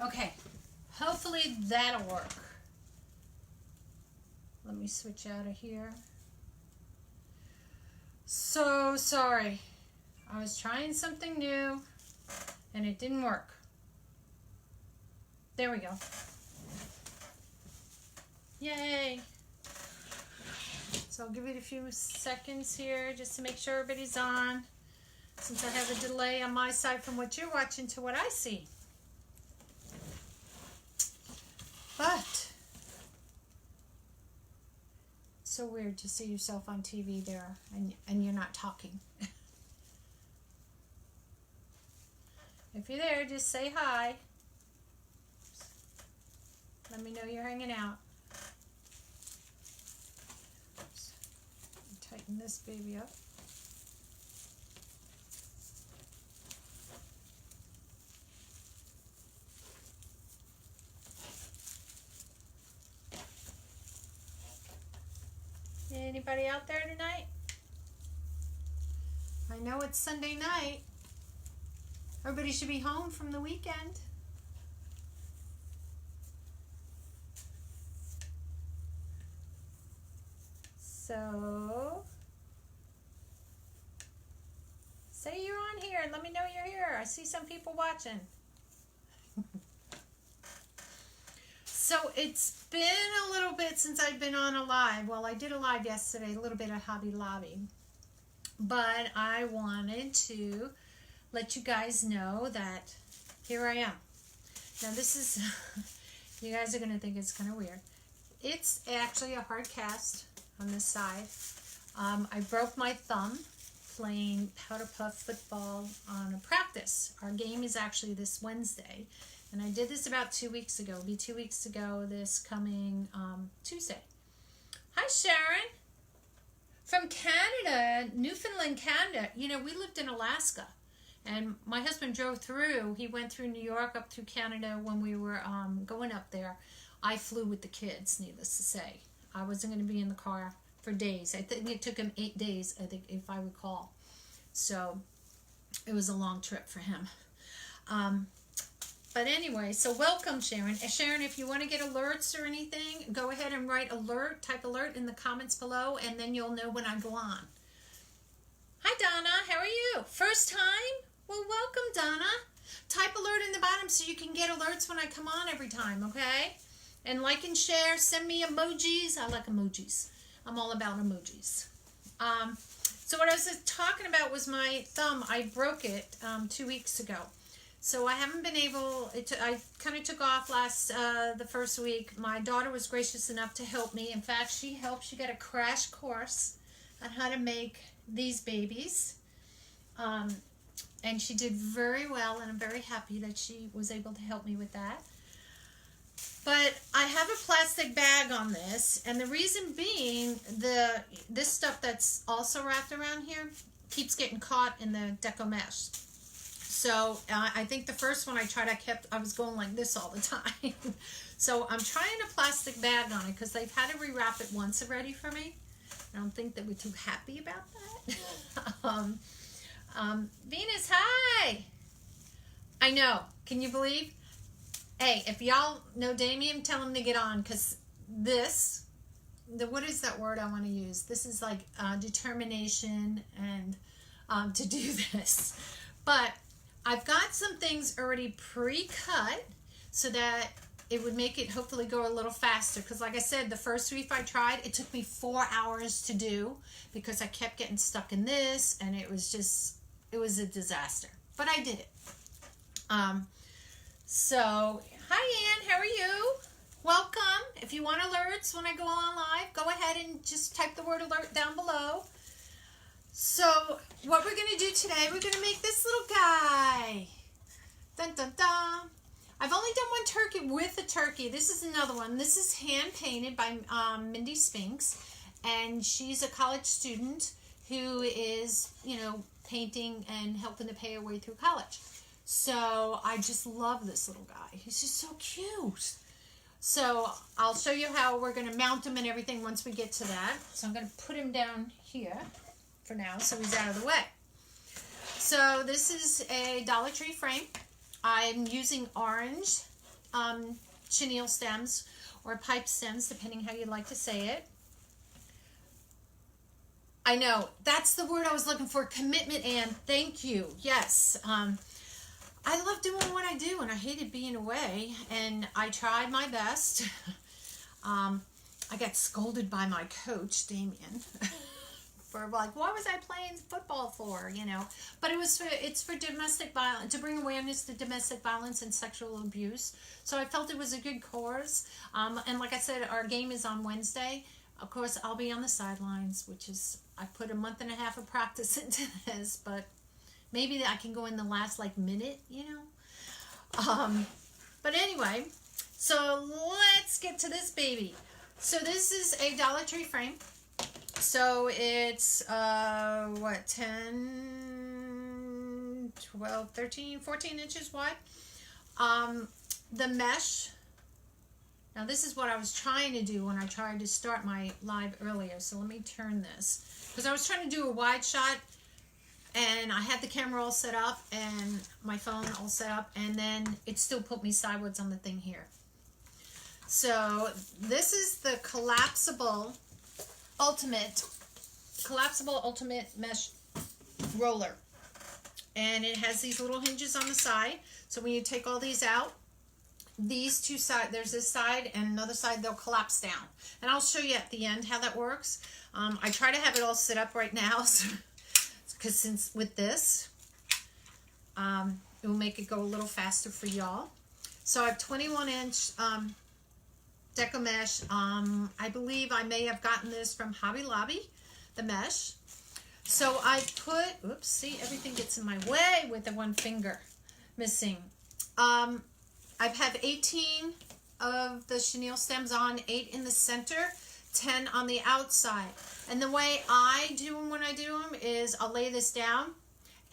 Okay, hopefully that'll work. Let me switch out of here. So sorry. I was trying something new and it didn't work. There we go. Yay. So I'll give it a few seconds here just to make sure everybody's on, since I have a delay on my side from what you're watching to what I see. But it's so weird to see yourself on TV there and you're not talking. If you're there, just say hi. Let me know you're hanging out. Oops. Tighten this baby up. Anybody out there tonight? I know it's Sunday night. Everybody should be home from the weekend. So, say you're on here and let me know you're here. I see some people watching. So it's been a little bit since I've been on a live. Well, I did a live yesterday, a little bit of Hobby Lobby. But I wanted to let you guys know that here I am. Now this is, you guys are going to think it's kind of weird. It's actually a hard cast on this side. I broke my thumb playing powder puff football on a practice. Our game is actually this Wednesday. And I did this about 2 weeks ago. It'll be 2 weeks ago this coming Tuesday. Hi, Sharon. From Canada, Newfoundland, Canada. You know, we lived in Alaska. And my husband drove through. He went through New York up through Canada when we were going up there. I flew with the kids, needless to say. I wasn't going to be in the car for days. I think it took him 8 days, I think, if I recall. So it was a long trip for him. But anyway, so welcome, Sharon. Sharon, if you want to get alerts or anything, go ahead and write alert, type alert in the comments below, and then you'll know when I go on. Hi, Donna. How are you? First time? Well, welcome, Donna. Type alert in the bottom so you can get alerts when I come on every time, okay? And like and share. Send me emojis. I like emojis. I'm all about emojis. So what I was talking about was my thumb. I broke it 2 weeks ago. So I haven't been able, I kind of took off the first week. My daughter was gracious enough to help me. In fact, she helped. She got a crash course on how to make these babies. And she did very well, and I'm very happy that she was able to help me with that. But I have a plastic bag on this, and the reason being, this stuff that's also wrapped around here keeps getting caught in the deco mesh. So I think the first one I tried, I was going like this all the time. So I'm trying a plastic bag on it because they've had to rewrap it once already for me. I don't think that we're too happy about that. Venus, hi. I know. Can you believe? Hey, if y'all know Damien, tell him to get on, because what is that word I want to use? This is like determination and to do this. But I've got some things already pre-cut so that it would make it hopefully go a little faster. Because like I said, the first week I tried, it took me 4 hours to do because I kept getting stuck in this, and it was a disaster. But I did it. So, hi Ann, how are you? Welcome. If you want alerts when I go on live, go ahead and just type the word alert down below. So, what we're going to do today, we're going to make this little guy. Dun, dun, dun. I've only done one turkey with a turkey. This is another one. This is hand painted by Mindy Spinks, and she's a college student who is, painting and helping to pay her way through college. So I just love this little guy. He's just so cute. So I'll show you how we're going to mount him and everything once we get to that. So I'm going to put him down here for now so he's out of the way. So this is a Dollar Tree frame. I'm using orange chenille stems or pipe stems, depending how you like to say it. I know, that's the word I was looking for, commitment, Anne. Thank you. Yes. I love doing what I do, and I hated being away, and I tried my best. I got scolded by my coach, Damien, for like, what was I playing football for, you know? But it's for domestic violence, to bring awareness to domestic violence and sexual abuse. So I felt it was a good cause. And like I said, our game is on Wednesday. Of course, I'll be on the sidelines, which is, I put a month and a half of practice into this, but maybe I can go in the last like minute, you know? But anyway, so let's get to this baby. So this is a Dollar Tree frame. So it's, what, 10, 12, 13, 14 inches wide. The mesh, now this is what I was trying to do when I tried to start my live earlier. So let me turn this, because I was trying to do a wide shot, and I had the camera all set up and my phone all set up, and then it still put me sideways on the thing here. So this is the collapsible ultimate mesh roller, and it has these little hinges on the side. So when you take all these out, these two sides, there's this side and another side, they'll collapse down, and I'll show you at the end how that works. I try to have it all set up right now, because since with this, it will make it go a little faster for y'all. So I have 21-inch deco mesh. I believe I may have gotten this from Hobby Lobby, the mesh. So I put, oops, see, everything gets in my way with the one finger missing. I have 18 of the chenille stems on, 8 in the center, 10 on the outside. And the way I do them when I do them is I'll lay this down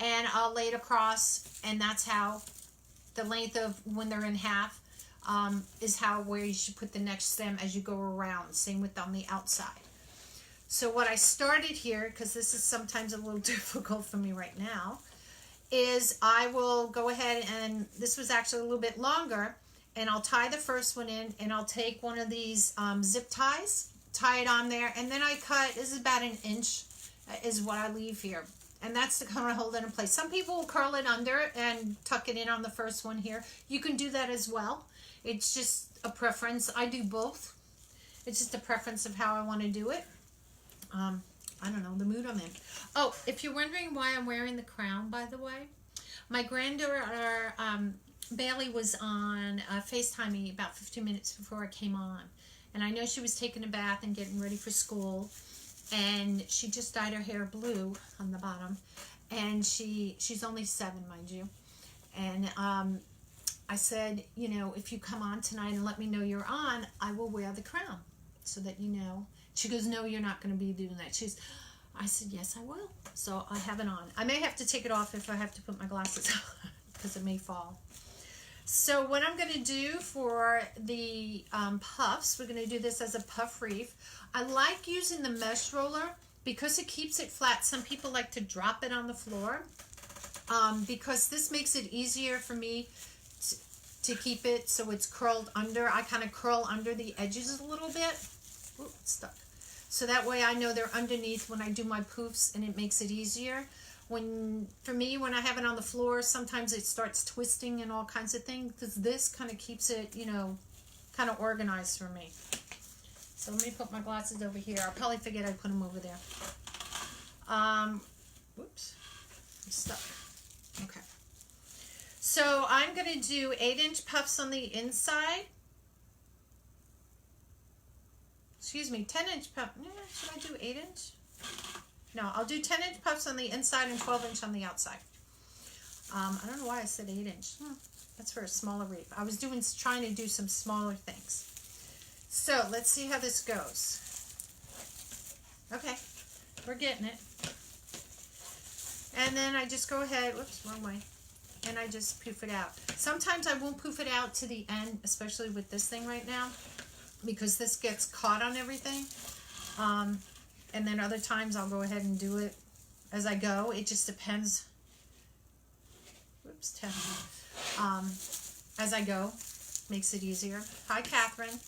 and I'll lay it across, and that's how the length of when they're in half is where you should put the next stem as you go around. Same with on the outside. So what I started here, because this is sometimes a little difficult for me right now, is I will go ahead, and this was actually a little bit longer, and I'll tie the first one in, and I'll take one of these zip ties, tie it on there, and then I cut, this is about 1 inch is what I leave here. And that's to kind of hold it in place. Some people will curl it under and tuck it in on the first one here. You can do that as well. It's just a preference. I do both. It's just a preference of how I want to do it. I don't know, the mood I'm in. Oh, if you're wondering why I'm wearing the crown, by the way, my granddaughter, Bailey, was on FaceTime me about 15 minutes before I came on. And I know she was taking a bath and getting ready for school. And she just dyed her hair blue on the bottom. And she's only 7, mind you. And I said, you know, if you come on tonight and let me know you're on, I will wear the crown so that you know. She goes, no, you're not going to be doing that. I said, yes, I will. So I have it on. I may have to take it off if I have to put my glasses on because it may fall. So what I'm going to do for the puffs, we're going to do this as a puff wreath. I like using the mesh roller because it keeps it flat. Some people like to drop it on the floor because this makes it easier for me to keep it so it's curled under. I kind of curl under the edges a little bit. Ooh, it's stuck. So that way I know they're underneath when I do my poofs, and it makes it easier. For me, when I have it on the floor, sometimes it starts twisting and all kinds of things, because this kind of keeps it, you know, kind of organized for me. So let me put my glasses over here. I'll probably forget I put them over there. Whoops, I'm stuck. Okay. So I'm going to do 8-inch puffs on the inside. Excuse me, 10-inch puff. Should I do 8-inch? No, I'll do 10-inch puffs on the inside and 12-inch on the outside. I don't know why I said 8-inch. That's for a smaller wreath. I was trying to do some smaller things. So let's see how this goes. Okay, we're getting it. And then I just go ahead, whoops, wrong way, and I just poof it out. Sometimes I won't poof it out to the end, especially with this thing right now, because this gets caught on everything. And then other times I'll go ahead and do it as I go. It just depends. Whoops, 10. As I go. Makes it easier. Hi, Catherine.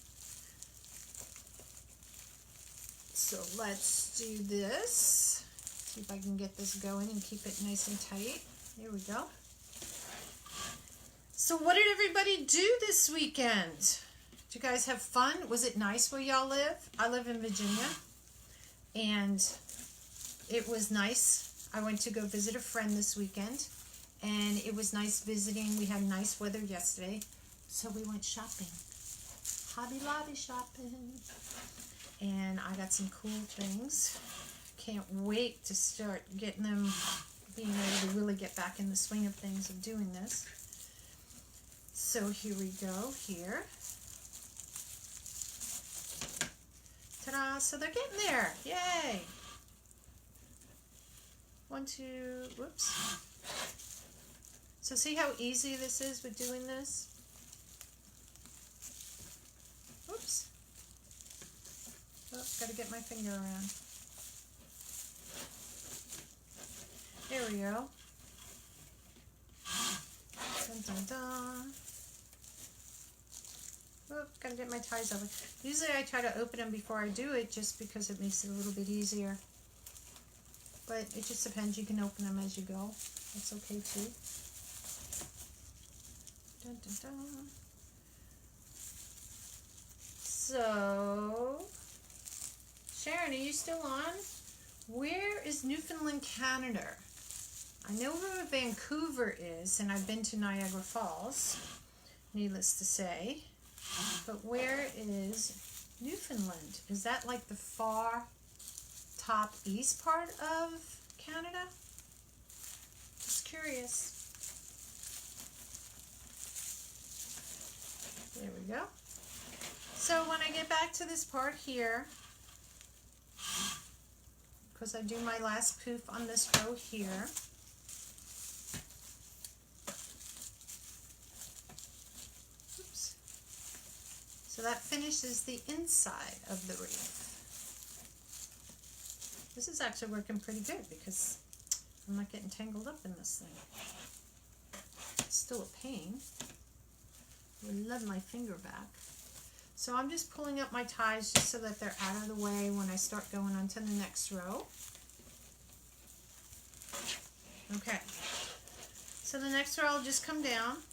So let's do this. See if I can get this going and keep it nice and tight. There we go. So what did everybody do this weekend? Did you guys have fun? Was it nice where y'all live? I live in Virginia, and it was nice. I went to go visit a friend this weekend, and it was nice visiting. We had nice weather yesterday, so we went shopping. Hobby Lobby shopping. And I got some cool things. Can't wait to start getting them, being able to really get back in the swing of things of doing this. So here we go, here. Ta-da! So they're getting there. Yay! 1, 2, whoops. So see how easy this is with doing this? Whoops. Oh, gotta get my finger around. There we go. Dun, dun, dun. Oh, gotta get my ties over. Usually I try to open them before I do it just because it makes it a little bit easier. But it just depends. You can open them as you go. That's okay too. Dun, dun, dun. So, Sharon, are you still on? Where is Newfoundland, Canada? I know where Vancouver is, and I've been to Niagara Falls, needless to say. But where is Newfoundland? Is that like the far top east part of Canada? Just curious. There we go. So when I get back to this part here, because I do my last poof on this row here, oops. So that finishes the inside of the wreath. This is actually working pretty good because I'm not getting tangled up in this thing. It's still a pain. I love my finger back. So I'm just pulling up my ties just so that they're out of the way when I start going on to the next row. Okay. So the next row I'll just come down.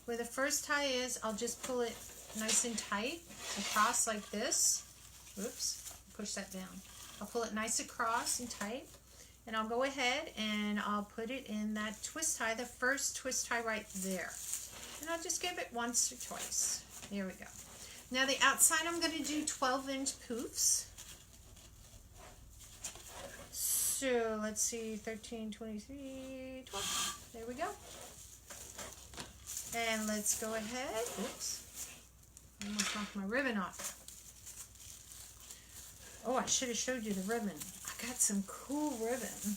Where the first tie is, I'll just pull it nice and tight across like this. Oops, push that down. I'll pull it nice across and tight. And I'll go ahead and I'll put it in that twist tie, the first twist tie right there. And I'll just give it once or twice. There we go. Now the outside I'm going to do 12-inch poofs. So let's see, 13, 23, 12. There we go. And let's go ahead. Oops. I almost knocked my ribbon off. Oh, I should have showed you the ribbon. I got some cool ribbon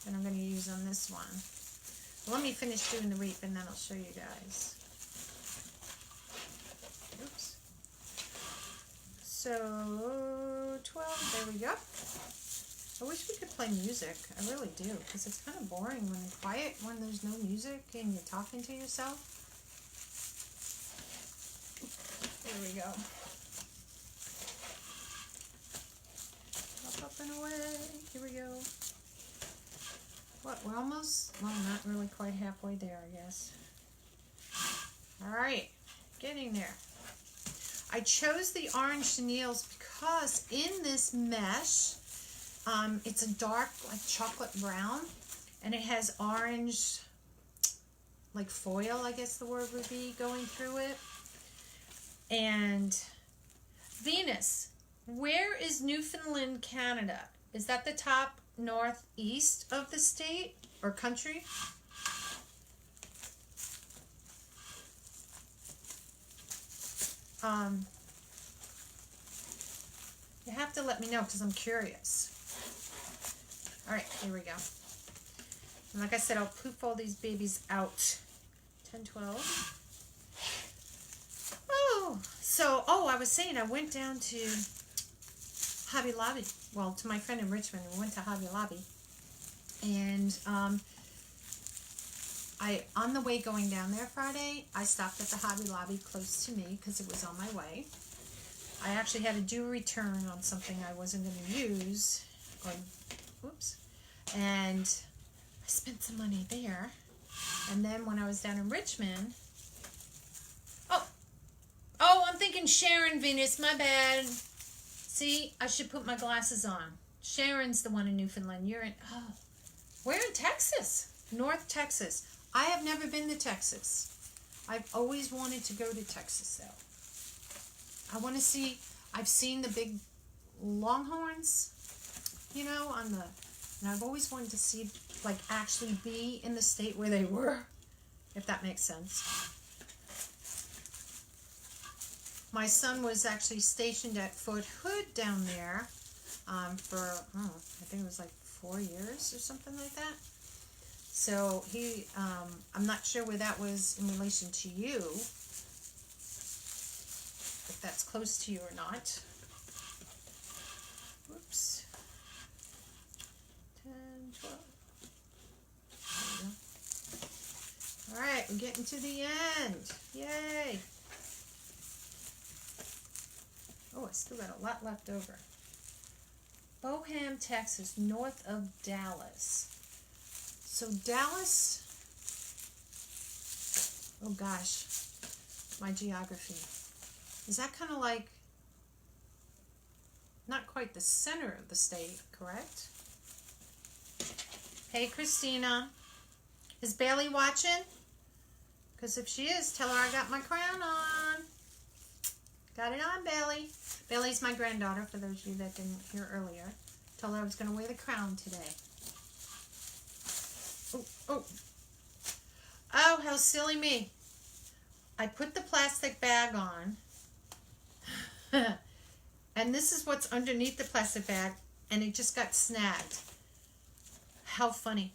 that I'm going to use on this one. Let me finish doing the wreath and then I'll show you guys. Oops. So, 12, there we go. I wish we could play music. I really do, because it's kind of boring when it's quiet, when there's no music and you're talking to yourself. There we go. Up and away. Here we go. What, we're almost, well, not really quite halfway there, I guess. Alright, getting there. I chose the orange chenilles because in this mesh, it's a dark, like chocolate brown, and it has orange, like foil, I guess the word would be, going through it. And Venus, where is Newfoundland, Canada? Is that the top northeast of the state or country? You have to let me know because I'm curious. All right, here we go. And like I said, I'll poof all these babies out. 10, 12. Oh, so, I was saying I went down to Hobby Lobby. Well, to my friend in Richmond. We went to Hobby Lobby. And on the way going down there Friday, I stopped at the Hobby Lobby close to me because it was on my way. I actually had to do a return on something I wasn't going to use. Whoops. And I spent some money there. And then when I was down in Richmond, oh, I'm thinking Sharon Venus, my bad. See, I should put my glasses on. Sharon's the one in Newfoundland. You're in, we're in Texas, North Texas. I have never been to Texas. I've always wanted to go to Texas, though. I want to see, I've seen the big longhorns, you know, and I've always wanted to see, like, actually be in the state where they were, if that makes sense. My son was actually stationed at Fort Hood down there for, I think it was like 4 years or something like that. So he, I'm not sure where that was in relation to you, if that's close to you or not. Whoops. 10, 12. There we go. All right, we're getting to the end. Yay. Oh, I still got a lot left over. Boham, Texas, north of Dallas. So Dallas, oh gosh, my geography. Is that kind of like, not quite the center of the state, correct? Hey, Christina. Is Bailey watching? Because if she is, tell her I got my crown on. Got it on, Bailey. Bailey's my granddaughter, for those of you that didn't hear earlier. Told her I was going to wear the crown today. Oh, how silly me. I put the plastic bag on. And this is what's underneath the plastic bag. And it just got snagged. How funny.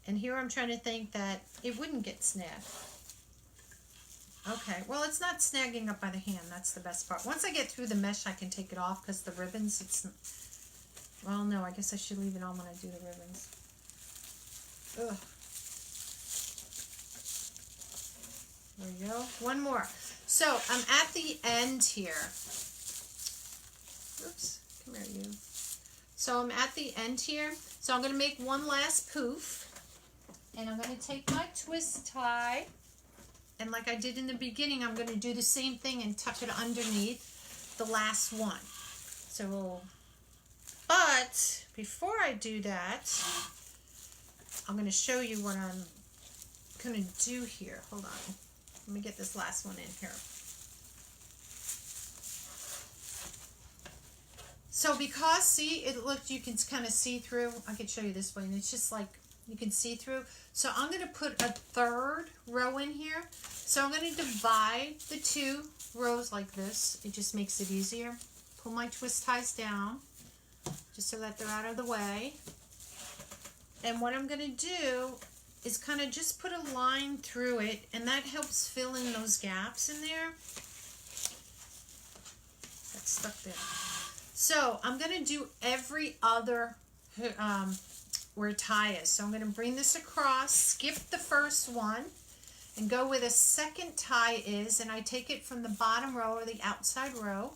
And here I'm trying to think that it wouldn't get snagged. Okay, well, it's not snagging up by the hand. That's the best part. Once I get through the mesh, I can take it off because the ribbons, it's... Well, no, I guess I should leave it on when I do the ribbons. Ugh. There we go. One more. So, I'm at the end here. Oops. Come here, you. So, I'm at the end here. So, I'm going to make one last poof. And I'm going to take my twist tie. And like I did in the beginning, I'm going to do the same thing and tuck it underneath the last one. So, but before I do that, I'm going to show you what I'm going to do here. Hold on. Let me get this last one in here. So because, see, it looked, you can kind of see through. I could show you this way, and it's just like you can see through. So I'm going to put a third row in here. So I'm going to divide the 2 rows like this. It just makes it easier. Pull my twist ties down just so that they're out of the way. And what I'm going to do is kind of just put a line through it, and that helps fill in those gaps in there. That's stuck there. So I'm going to do every other where a tie is. So I'm going to bring this across, skip the first one, and go where the second tie is, and I take it from the bottom row or the outside row.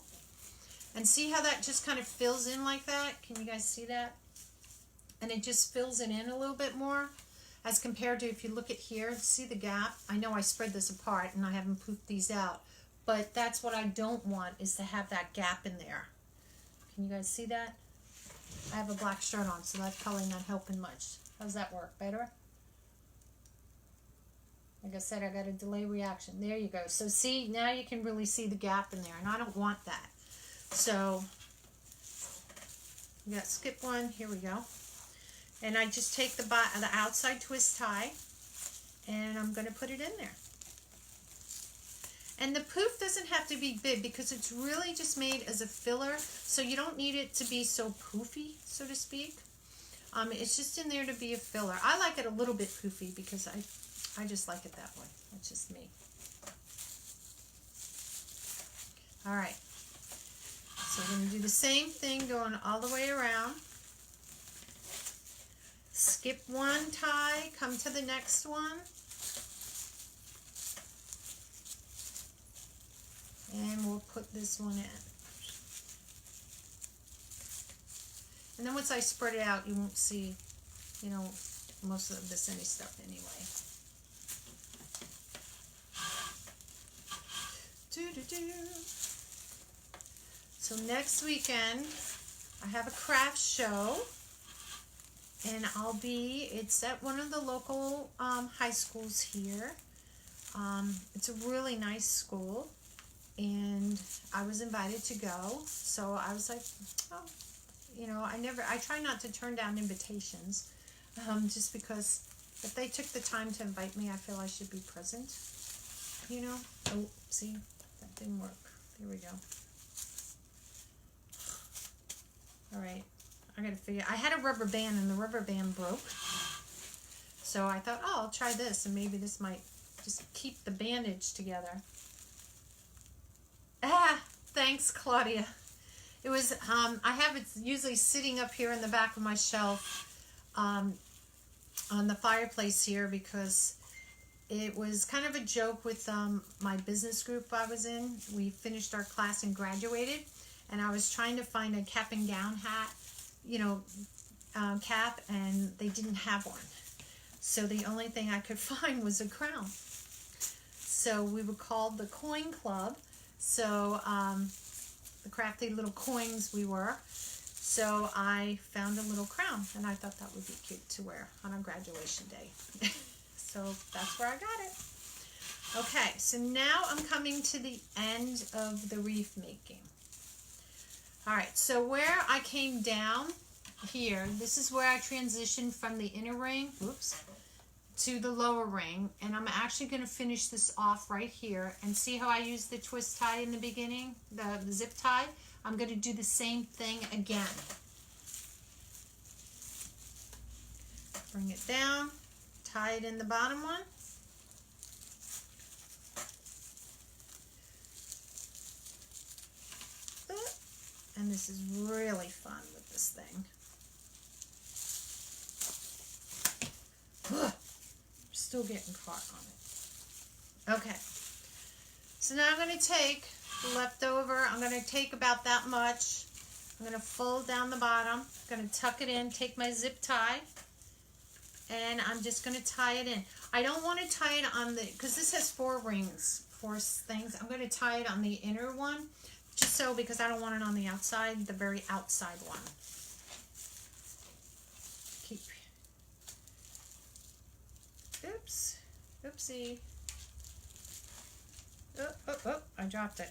And see how that just kind of fills in like that? Can you guys see that? And it just fills it in a little bit more as compared to if you look at here, see the gap? I know I spread this apart and I haven't poofed these out, but that's what I don't want, is to have that gap in there. Can you guys see that? I have a black shirt on, so that's probably not helping much. How's that work? Better? Like I said, I got a delay reaction. There you go. So see, now you can really see the gap in there, and I don't want that. So, we got skip one. Here we go. And I just take the outside twist tie, and I'm going to put it in there. And the poof doesn't have to be big because it's really just made as a filler, so you don't need it to be so poofy, so to speak. It's just in there to be a filler. I like it a little bit poofy because I just like it that way. That's just me. All right. So we're going to do the same thing going all the way around. Skip one tie, come to the next one, And we'll put this one in. And then once I spread it out, you won't see, you know, most of this any stuff anyway. So next weekend, I have a craft show. And it's at one of the local high schools here. It's a really nice school. And I was invited to go. So I was like, oh, you know, I try not to turn down invitations. Just because if they took the time to invite me, I feel I should be present. You know? Oh, see? That didn't work. There we go. All right. I gotta figure. I had a rubber band and the rubber band broke. So I thought, oh, I'll try this and maybe this might just keep the bandage together. Ah, thanks, Claudia. It was, I have it usually sitting up here in the back of my shelf on the fireplace here because it was kind of a joke with my business group I was in. We finished our class and graduated, and I was trying to find a cap and gown hat, you know, cap, and they didn't have one. So the only thing I could find was a crown. So we were called the Coin Club. So the crafty little coins we were. So I found a little crown, and I thought that would be cute to wear on a graduation day. So that's where I got it. Okay, so now I'm coming to the end of the wreath making. All right, so where I came down here, this is where I transitioned from the inner ring, oops, to the lower ring. And I'm actually going to finish this off right here. And see how I used the twist tie in the beginning, the zip tie? I'm going to do the same thing again. Bring it down, tie it in the bottom one. And this is really fun with this thing. Ugh, I'm still getting caught on it. Okay. So now I'm going to take the leftover. I'm going to take about that much. I'm going to fold down the bottom. I'm going to tuck it in, take my zip tie, and I'm just going to tie it in. I don't want to tie it on the, because this has 4 rings, 4 things. I'm going to tie it on the inner one. Just so, because I don't want it on the outside, the very outside one. Keep. Oops. Oopsie. Oh, I dropped it.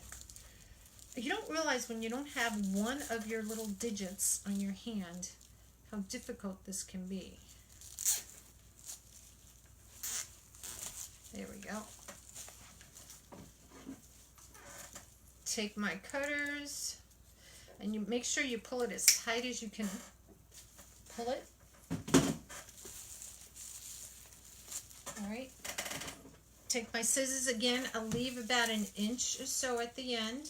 You don't realize when you don't have one of your little digits on your hand, how difficult this can be. There we go. Take my cutters, and you make sure you pull it as tight as you can pull it. All right. Take my scissors again. I'll leave about 1 inch or so at the end.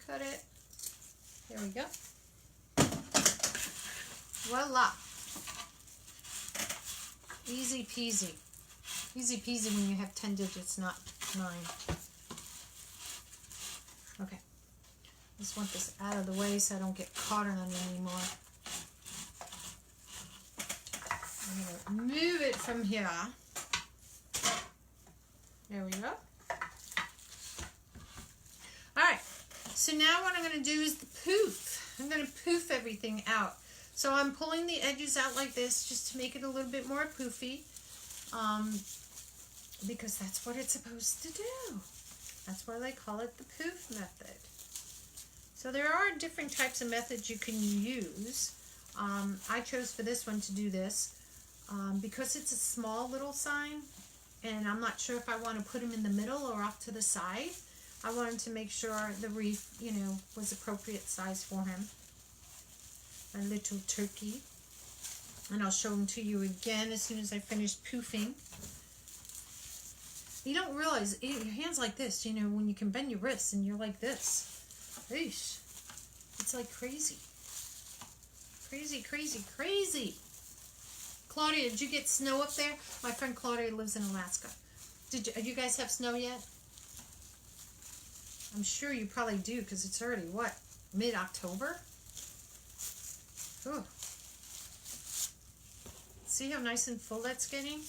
Cut it. There we go. Voila. Easy peasy. Easy peasy when you have 10 digits, not 9. Okay. Just want this out of the way so I don't get caught on it anymore. I'm going to move it from here. There we go. Alright. So now what I'm going to do is the poof. I'm going to poof everything out. So I'm pulling the edges out like this just to make it a little bit more poofy. Because that's what it's supposed to do. That's why they call it the poof method. So there are different types of methods you can use. I chose for this one to do this because it's a small little sign, and I'm not sure if I want to put him in the middle or off to the side. I wanted to make sure the wreath, you know, was appropriate size for him. My little turkey. And I'll show them to you again as soon as I finish poofing. You don't realize, your hands like this, you know, when you can bend your wrists and you're like this. Eesh. It's like crazy. Crazy, crazy, crazy. Claudia, did you get snow up there? My friend Claudia lives in Alaska. You guys have snow yet? I'm sure you probably do because it's already, what, mid-October? Ooh. See how nice and full that's getting?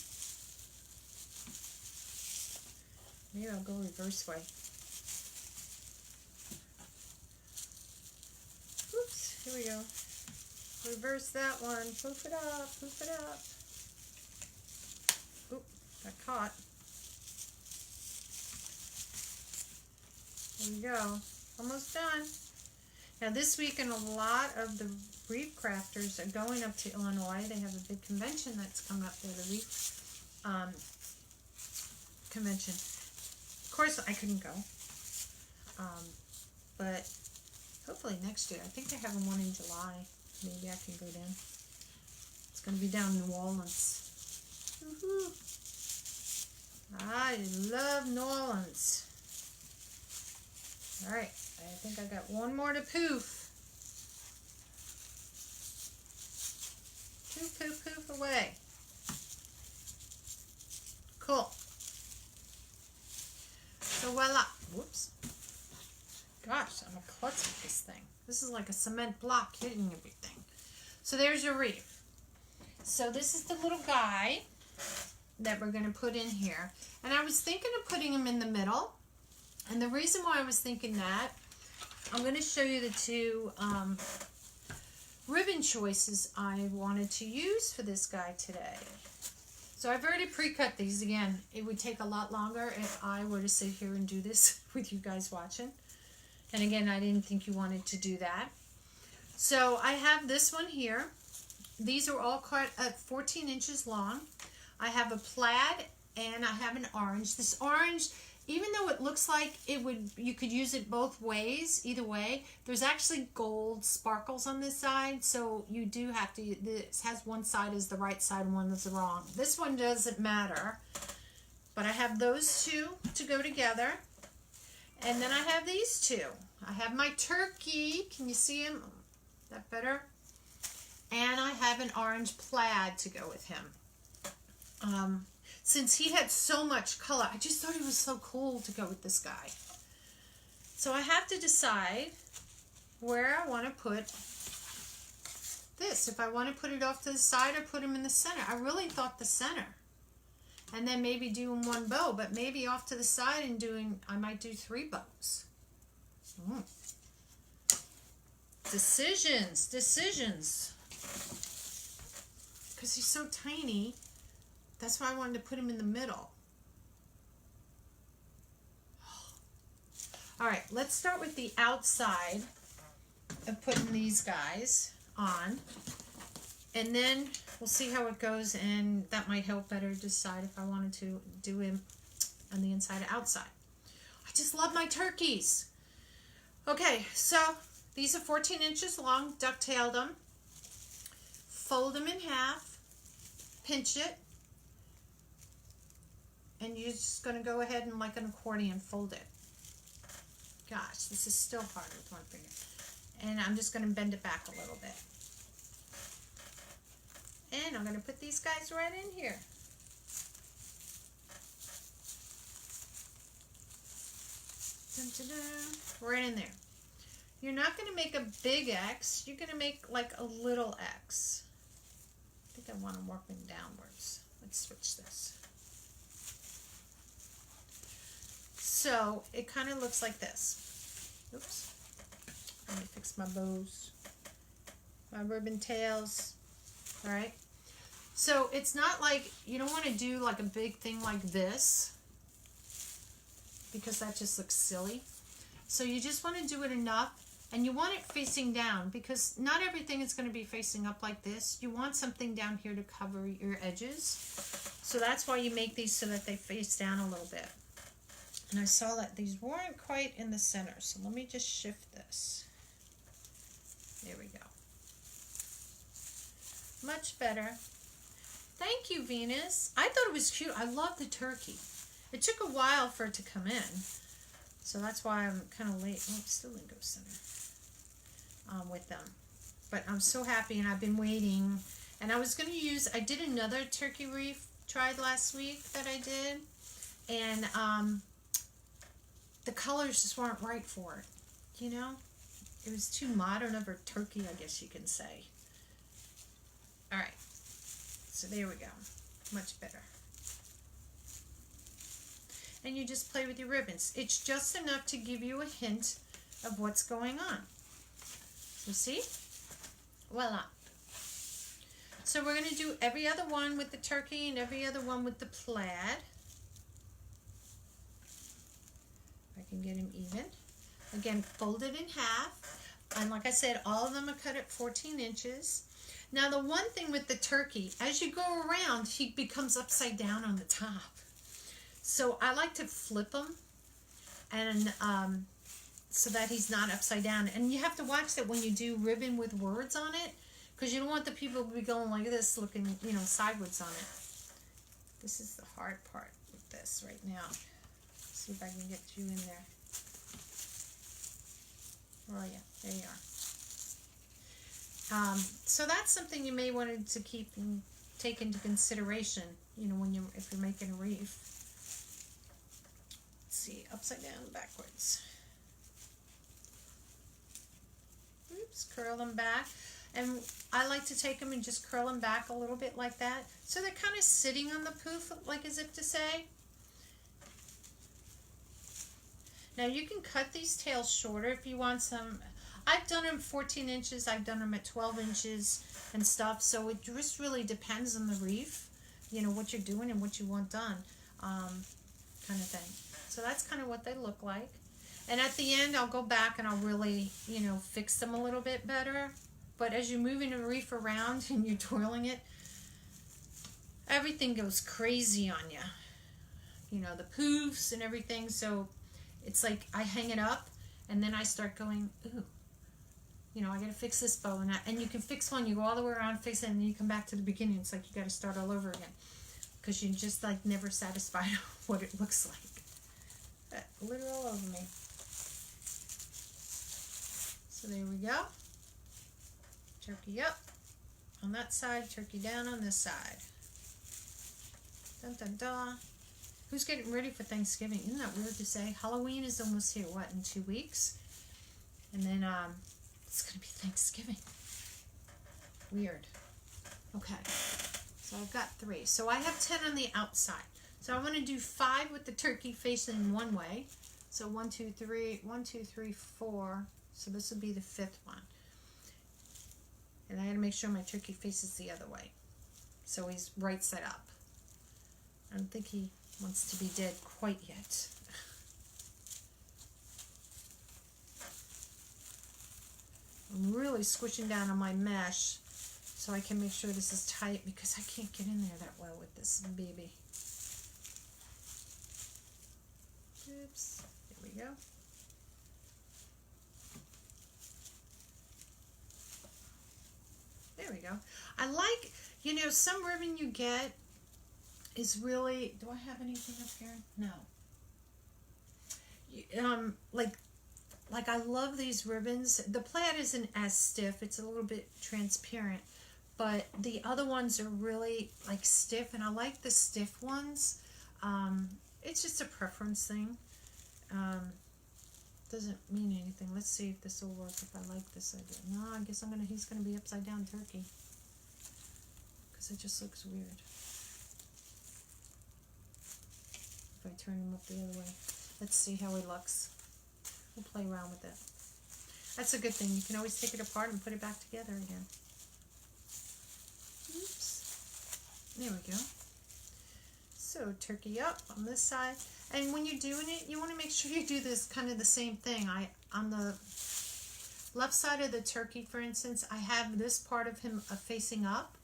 Maybe I'll go reverse way. Oops, here we go. Reverse that one. Poof it up, poof it up. Oop, got caught. There we go. Almost done. Now this weekend, a lot of the wreath crafters are going up to Illinois. They have a big convention that's coming up there, the wreath convention. Of course, I couldn't go. But hopefully next year. I think they're having one in July. Maybe I can go down. It's going to be down in New Orleans. Woohoo! I love New Orleans. Alright, I think I got one more to poof. Poof, poof, poof away. Cool. So voila. Whoops. Gosh, I'm a klutz with this thing. This is like a cement block hitting everything. So there's your wreath. So this is the little guy that we're going to put in here. And I was thinking of putting him in the middle. And the reason why I was thinking that, I'm going to show you the two ribbon choices I wanted to use for this guy today. So I've already pre-cut these. Again, it would take a lot longer if I were to sit here and do this with you guys watching. And again, I didn't think you wanted to do that. So I have this one here. These are all cut at 14 inches long. I have a plaid and I have an orange. This orange, even though it looks like it would, you could use it both ways, either way, there's actually gold sparkles on this side, so you do have to, this has one side is the right side and one is the wrong. This one doesn't matter, but I have those two to go together, and then I have these two. I have my turkey, can you see him? That better? And I have an orange plaid to go with him. Since he had so much color, I just thought he was so cool to go with this guy. So I have to decide where I want to put this. If I want to put it off to the side or put him in the center. I really thought the center. And then maybe doing one bow, but maybe off to the side and doing, I might do 3 bows. Decisions. Because he's so tiny. That's why I wanted to put him in the middle. All right, let's start with the outside of putting these guys on. And then we'll see how it goes, and that might help better decide if I wanted to do him on the inside or outside. I just love my turkeys. Okay, so these are 14 inches long, ducktailed them. Fold them in half, pinch it. And you're just going to go ahead and, like an accordion, fold it. Gosh, this is still hard with one finger. And I'm just going to bend it back a little bit. And I'm going to put these guys right in here. Dun, dun, dun. Right in there. You're not going to make a big X. You're going to make like a little X. I think I want to work them downwards. Let's switch this. So it kind of looks like this. Oops. Let me fix my bows. My ribbon tails. All right. So it's not like, you don't want to do like a big thing like this, because that just looks silly. So you just want to do it enough, and you want it facing down, because not everything is going to be facing up like this. You want something down here to cover your edges. So that's why you make these so that they face down a little bit. And I saw that these weren't quite in the center, so let me just shift this. There we go. Much better. Thank you, Venus. I thought it was cute. I love the turkey. It took a while for it to come in, so that's why I'm kind of late. Oh, it still didn't go center with them. But I'm so happy, and I've been waiting. And I was going to use, I did another turkey wreath tried last week that I did. and the colors just weren't right for it, you know? It was too modern of a turkey, I guess you can say. All right, so there we go, much better. And you just play with your ribbons. It's just enough to give you a hint of what's going on. So see? Voila. So we're going to do every other one with the turkey and every other one with the plaid. If I can get them even. Again, fold it in half. And like I said, all of them are cut at 14 inches. Now the one thing with the turkey, as you go around, he becomes upside down on the top. So I like to flip him, and so that he's not upside down. And you have to watch that when you do ribbon with words on it, because you don't want the people to be going like this, looking, you know, sideways on it. This is the hard part with this right now. Let's see if I can get you in there. Where are you? There you are. So that's something you may want to keep and take into consideration, you know, when if you're making a wreath. Let's see, upside down, backwards. Oops, curl them back. And I like to take them and just curl them back a little bit like that. So they're kind of sitting on the poof, like as if to say. Now you can cut these tails shorter if you want some. I've done them 14 inches, I've done them at 12 inches and stuff. So it just really depends on the wreath, you know, what you're doing and what you want done, kind of thing. So that's kind of what they look like. And at the end, I'll go back and I'll really, you know, fix them a little bit better. But as you're moving the wreath around and you're twirling it, everything goes crazy on you. You know, the poofs and everything. So it's like I hang it up and then I start going, ooh, you know, I got to fix this bow. And you can fix one, you go all the way around, fix it, and then you come back to the beginning. It's like you got to start all over again. Because you're just like never satisfied with what it looks like. That glitter all over me. So there we go. Turkey up on that side, turkey down on this side. Dun dun dun. Who's getting ready for Thanksgiving? Isn't that weird to say? Halloween is almost here, what, in 2 weeks? And then it's going to be Thanksgiving. Weird. Okay. So I've got 3. So I have 10 on the outside. So I want to do 5 with the turkey facing one way. So 1, 2, 3, 1, 2, 3, 4. So this will be the 5th one. And I got to make sure my turkey faces the other way. So he's right side up. I don't think he wants to be dead quite yet. I'm really squishing down on my mesh so I can make sure this is tight because I can't get in there that well with this baby. Oops, there we go. There we go. I like, you know, some ribbon you get is really, do I have anything up here? No. Like I love these ribbons. The plaid isn't as stiff. It's a little bit transparent. But the other ones are really like stiff. And I like the stiff ones. It's just a preference thing. Doesn't mean anything. Let's see if this will work, if I like this idea. No, I guess he's gonna be upside down turkey. Because it just looks weird. If I turn him up the other way. Let's see how he looks. We'll play around with it. That's a good thing. You can always take it apart and put it back together again. Oops. There we go. So turkey up on this side. And when you're doing it, you want to make sure you do this kind of the same thing. On the left side of the turkey, for instance, I have this part of him facing up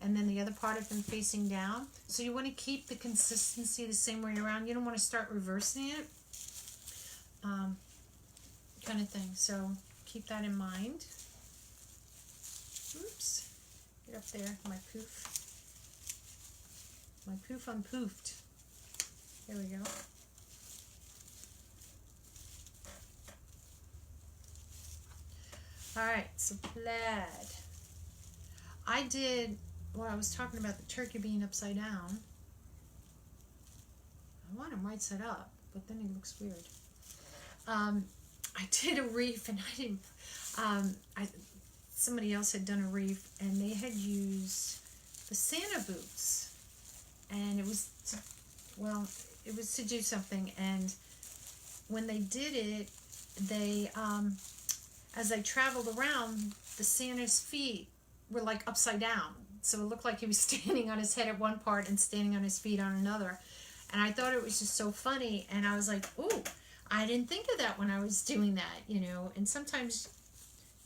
and then the other part of him facing down. So you want to keep the consistency the same way around. You don't want to start reversing it. Kind of thing. So keep that in mind. Oops. Get up there, my poof. My poof unpoofed. There we go. Alright, so plaid. I did, well, I was talking about the turkey being upside down. I want him right side up, but then he looks weird. I did a wreath, and I didn't. Somebody else had done a wreath, and they had used the Santa boots, and it was to do something. And when they did it, they as they traveled around, the Santa's feet were like upside down, so it looked like he was standing on his head at one part and standing on his feet on another. And I thought it was just so funny, and I was like, ooh, I didn't think of that when I was doing that, you know. And sometimes,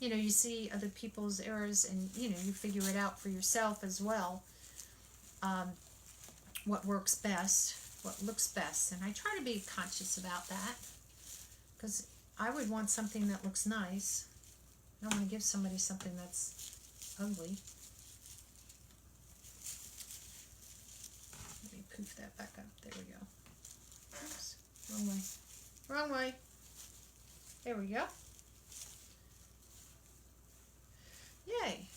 you know, you see other people's errors, and, you know, you figure it out for yourself as well. What works best, what looks best. And I try to be conscious about that, because I would want something that looks nice. I don't want to give somebody something that's ugly. Let me poof that back up. There we go. Oops, wrong way. Wrong way. There we go. Yay.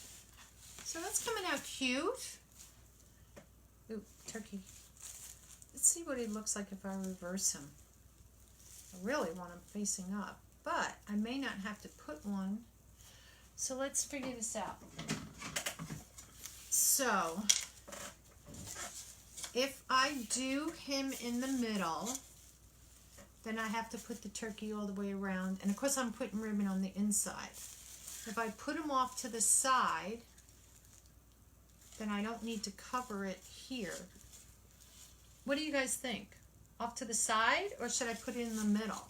So that's coming out cute. Ooh, turkey. Let's see what he looks like if I reverse him. I really want him facing up, but I may not have to put one. So let's figure this out. So if I do him in the middle, then I have to put the turkey all the way around. And of course I'm putting ribbon on the inside. If I put him off to the side, then I don't need to cover it here. What do you guys think? Off to the side, or should I put it in the middle?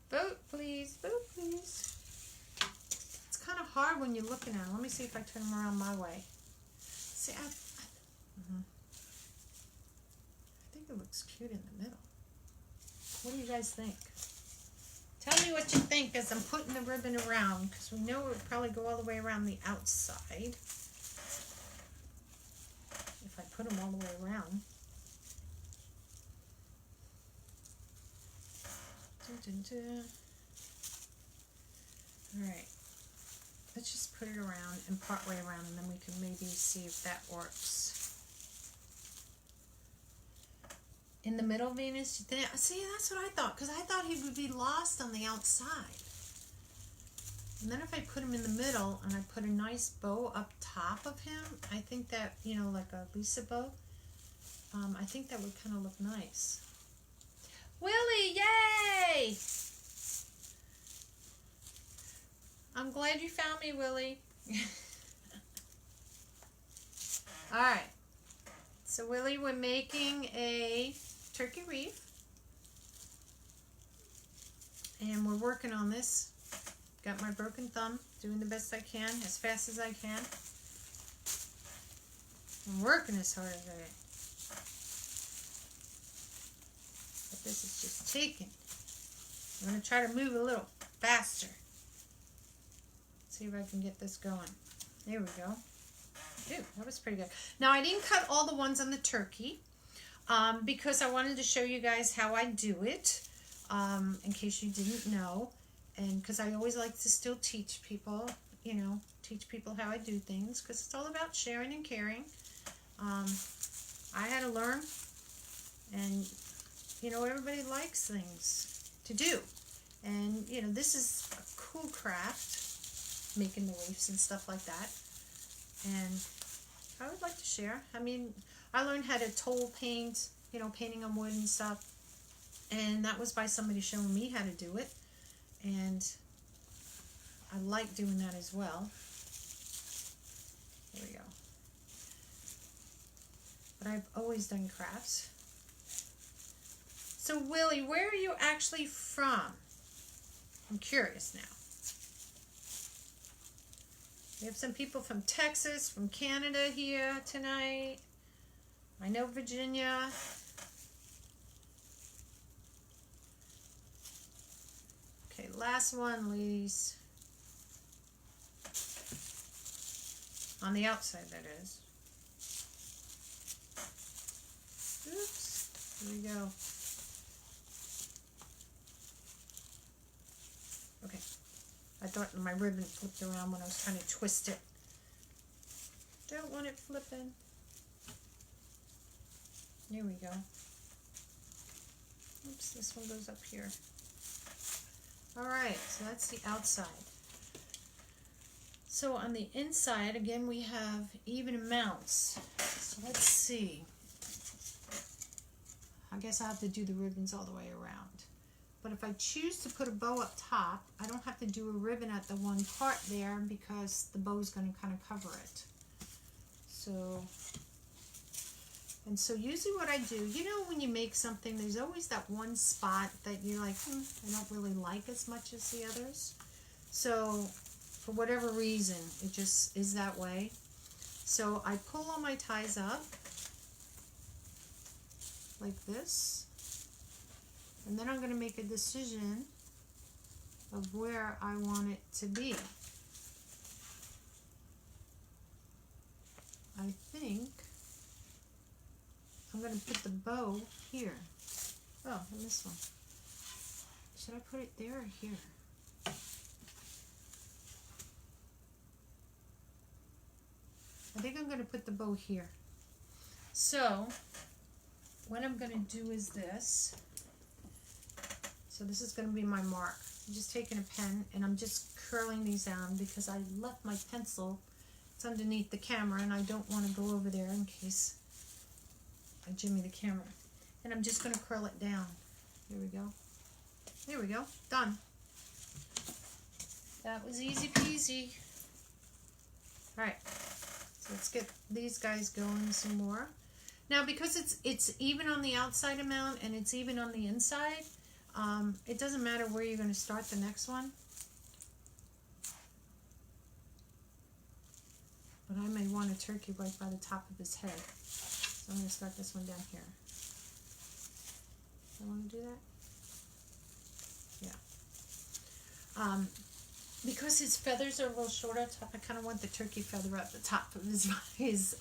Vote, please. Vote, please. It's kind of hard when you're looking at it. Let me see if I turn him around my way. See, I think it looks cute in the middle. What do you guys think? Tell me what you think as I'm putting the ribbon around, because we know it would probably go all the way around the outside. If I put them all the way around. Alright. Let's just put it around and part way around, and then we can maybe see if that works. In the middle, Venus? See, that's what I thought, because I thought he would be lost on the outside. And then if I put him in the middle and I put a nice bow up top of him, I think that, you know, like a Lisa bow, I think that would kind of look nice. Willie, yay! I'm glad you found me, Willie. Alright. So, Willie, we're making a turkey wreath. And we're working on this. Got my broken thumb, doing the best I can, as fast as I can. I'm working as hard as I can. But this is just taking. I'm going to try to move a little faster. See if I can get this going. There we go. Ooh, that was pretty good. Now, I didn't cut all the ones on the turkey because I wanted to show you guys how I do it, in case you didn't know. And because I always like to still teach people, you know, teach people how I do things, because it's all about sharing and caring. I had to learn, and, you know, everybody likes things to do. And, you know, this is a cool craft, making the wreaths and stuff like that. And I would like to share. I mean, I learned how to toll paint, you know, painting on wood and stuff. And that was by somebody showing me how to do it. And I like doing that as well. There we go. But I've always done crafts. So, Willie, where are you actually from? I'm curious now. We have some people from Texas, from Canada here tonight. I know Virginia. Okay, last one, ladies. On the outside, that is. Oops. Here we go. Okay. I thought my ribbon flipped around when I was trying to twist it. Don't want it flipping. There we go. Oops, this one goes up here. All right, so that's the outside. So on the inside, again, we have even amounts. So let's see. I guess I have to do the ribbons all the way around. But if I choose to put a bow up top, I don't have to do a ribbon at the one part there because the bow is going to kind of cover it. So, and so usually what I do, you know, when you make something, there's always that one spot that you're like, I don't really like as much as the others. So for whatever reason, it just is that way. So I pull all my ties up like this. And then I'm going to make a decision of where I want it to be. I think I'm going to put the bow here. Oh, and this one. Should I put it there or here? I think I'm going to put the bow here. So what I'm going to do is this. So this is going to be my mark. I'm just taking a pen and I'm just curling these down because I left my pencil. It's underneath the camera and I don't want to go over there in case I jimmy the camera. And I'm just going to curl it down. There we go. There we go. Done. That was easy peasy. Alright. So let's get these guys going some more. Now because it's even on the outside amount and it's even on the inside, it doesn't matter where you're going to start the next one. But I may want a turkey right by the top of his head. So I'm going to start this one down here. I want to do that? Yeah. Because his feathers are a little shorter, I kind of want the turkey feather at the top of his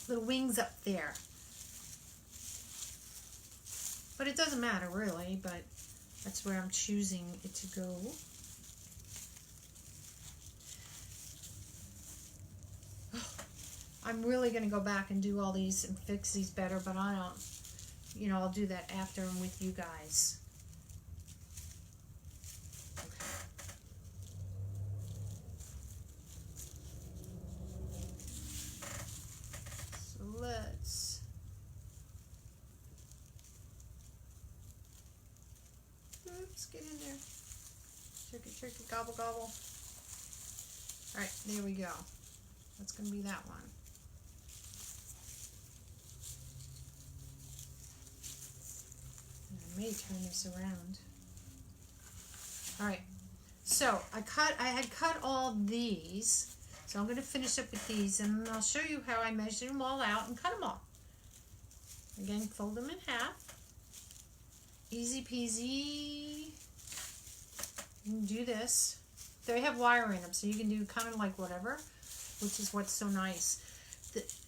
little wings up there. But it doesn't matter really, but that's where I'm choosing it to go. I'm really going to go back and do all these and fix these better, but I don't, you know, I'll do that after I'm with you guys. Okay. So let's get in there. Turkey, turkey, gobble, gobble. Alright, there we go. That's going to be that one. And I may turn this around. Alright, so I had cut all these. So I'm going to finish up with these and I'll show you how I measured them all out and cut them all. Again, fold them in half. Easy peasy. You can do this. They have wire in them, so you can do kind of like whatever, which is what's so nice.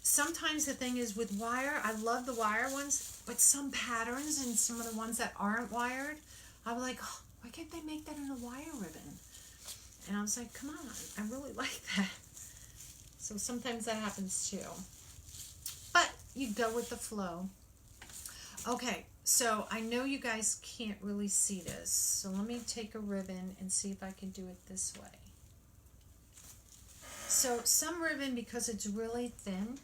Sometimes the thing is with wire, I love the wire ones, but some patterns and some of the ones that aren't wired, I was like, oh, why can't they make that in a wire ribbon? And I was like, come on, I really like that. So sometimes that happens too. But you go with the flow. Okay. So I know you guys can't really see this, so let me take a ribbon and see if I can do it this way. So some ribbon, because it's really thin,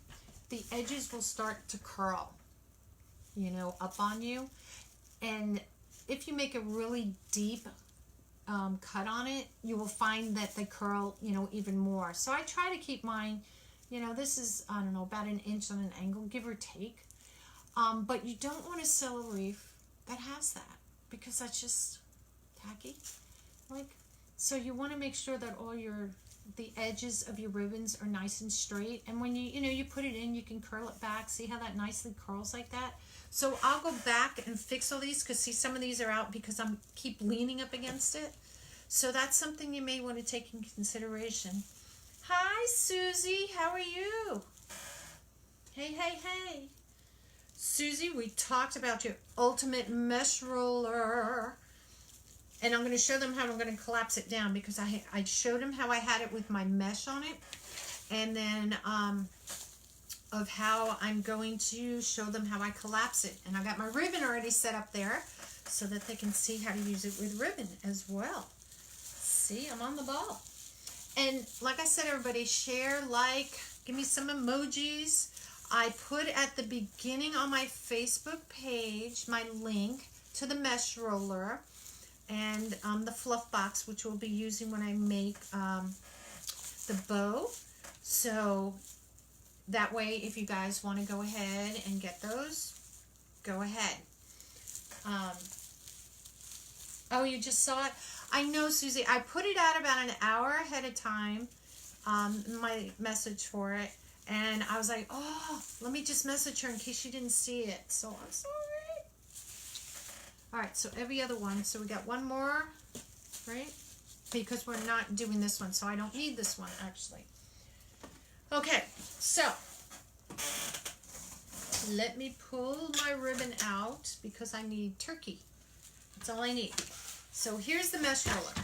the edges will start to curl, you know, up on you. And if you make a really deep cut on it, you will find that they curl, you know, even more. So I try to keep mine, you know, this is, I don't know, about an inch on an angle, give or take. But you don't want to sell a wreath that has that because that's just tacky. Like, so you want to make sure that all the edges of your ribbons are nice and straight. And when you put it in, you can curl it back. See how that nicely curls like that? So I'll go back and fix all these because see, some of these are out because I'm keep leaning up against it. So that's something you may want to take in consideration. Hi, Susie. How are you? Hey, hey, hey. Susie, we talked about your ultimate mesh roller. And I'm going to show them how I'm going to collapse it down because I showed them how I had it with my mesh on it. And then of how I'm going to show them how I collapse it. And I got my ribbon already set up there so that they can see how to use it with ribbon as well. See, I'm on the ball. And like I said, everybody, share, like, give me some emojis. I put at the beginning on my Facebook page my link to the mesh roller and the fluff box, which we'll be using when I make the bow. So that way, if you guys want to go ahead and get those, go ahead. Oh, you just saw it? I know, Susie. I put it out about an hour ahead of time, my message for it. And I was like, oh, let me just message her in case she didn't see it. So I'm sorry. All right, so every other one. So we got one more, right? Because we're not doing this one, so I don't need this one, actually. Okay, so let me pull my ribbon out because I need turkey. That's all I need. So here's the mesh roller.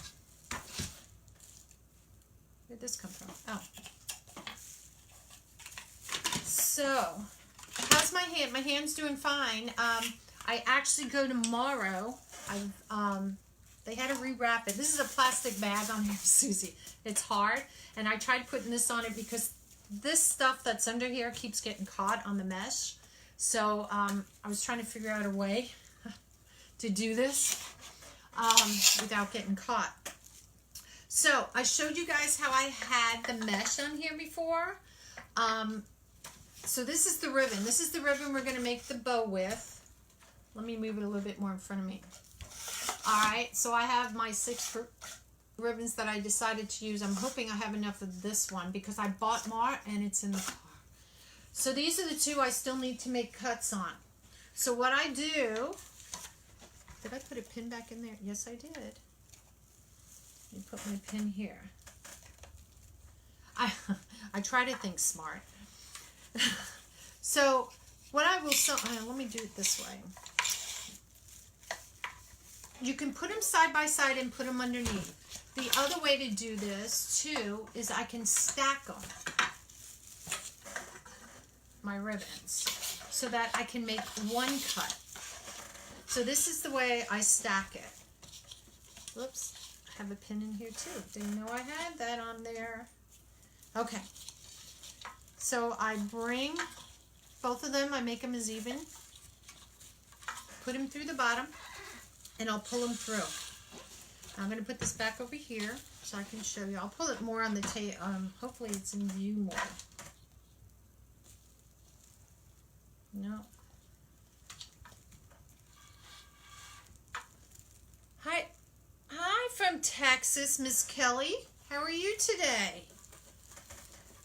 Where'd this come from? Oh. So, how's my hand? My hand's doing fine. I actually go tomorrow. They had to rewrap it. This is a plastic bag on here, Susie. It's hard. And I tried putting this on it because this stuff that's under here keeps getting caught on the mesh. So, I was trying to figure out a way to do this without getting caught. So, I showed you guys how I had the mesh on here before. So this is the ribbon. This is the ribbon we're going to make the bow with. Let me move it a little bit more in front of me. Alright, so I have my 6 ribbons that I decided to use. I'm hoping I have enough of this one because I bought more and it's in the car. So these are the 2 I still need to make cuts on. So what I do... Did I put a pin back in there? Yes, I did. Let me put my pin here. I try to think smart. So what I will let me do it this way. You can put them side by side and put them underneath. The other way to do this too is I can stack them, my ribbons, so that I can make one cut. So this is the way I stack it. Whoops, I have a pin in here too. Didn't know I had that on there. Okay. So I bring both of them, I make them as even, put them through the bottom, and I'll pull them through. I'm going to put this back over here so I can show you. I'll pull it more on the tape. Hopefully it's in view more. No. Hi from Texas, Miss Kelly. How are you today?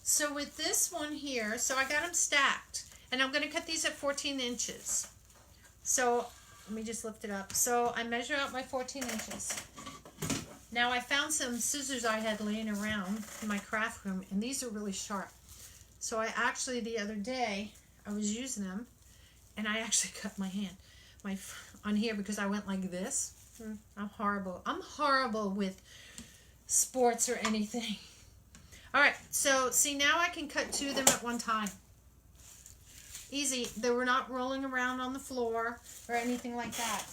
So with this one here, so I got them stacked, and I'm going to cut these at 14 inches. So let me just lift it up. So I measure out my 14 inches. Now I found some scissors I had laying around in my craft room, and these are really sharp. So I actually, the other day, I was using them, and I actually cut my hand on here because I went like this. I'm horrible. I'm horrible with sports or anything. All right, so see, now I can cut 2 of them at one time. Easy. They were not rolling around on the floor or anything like that,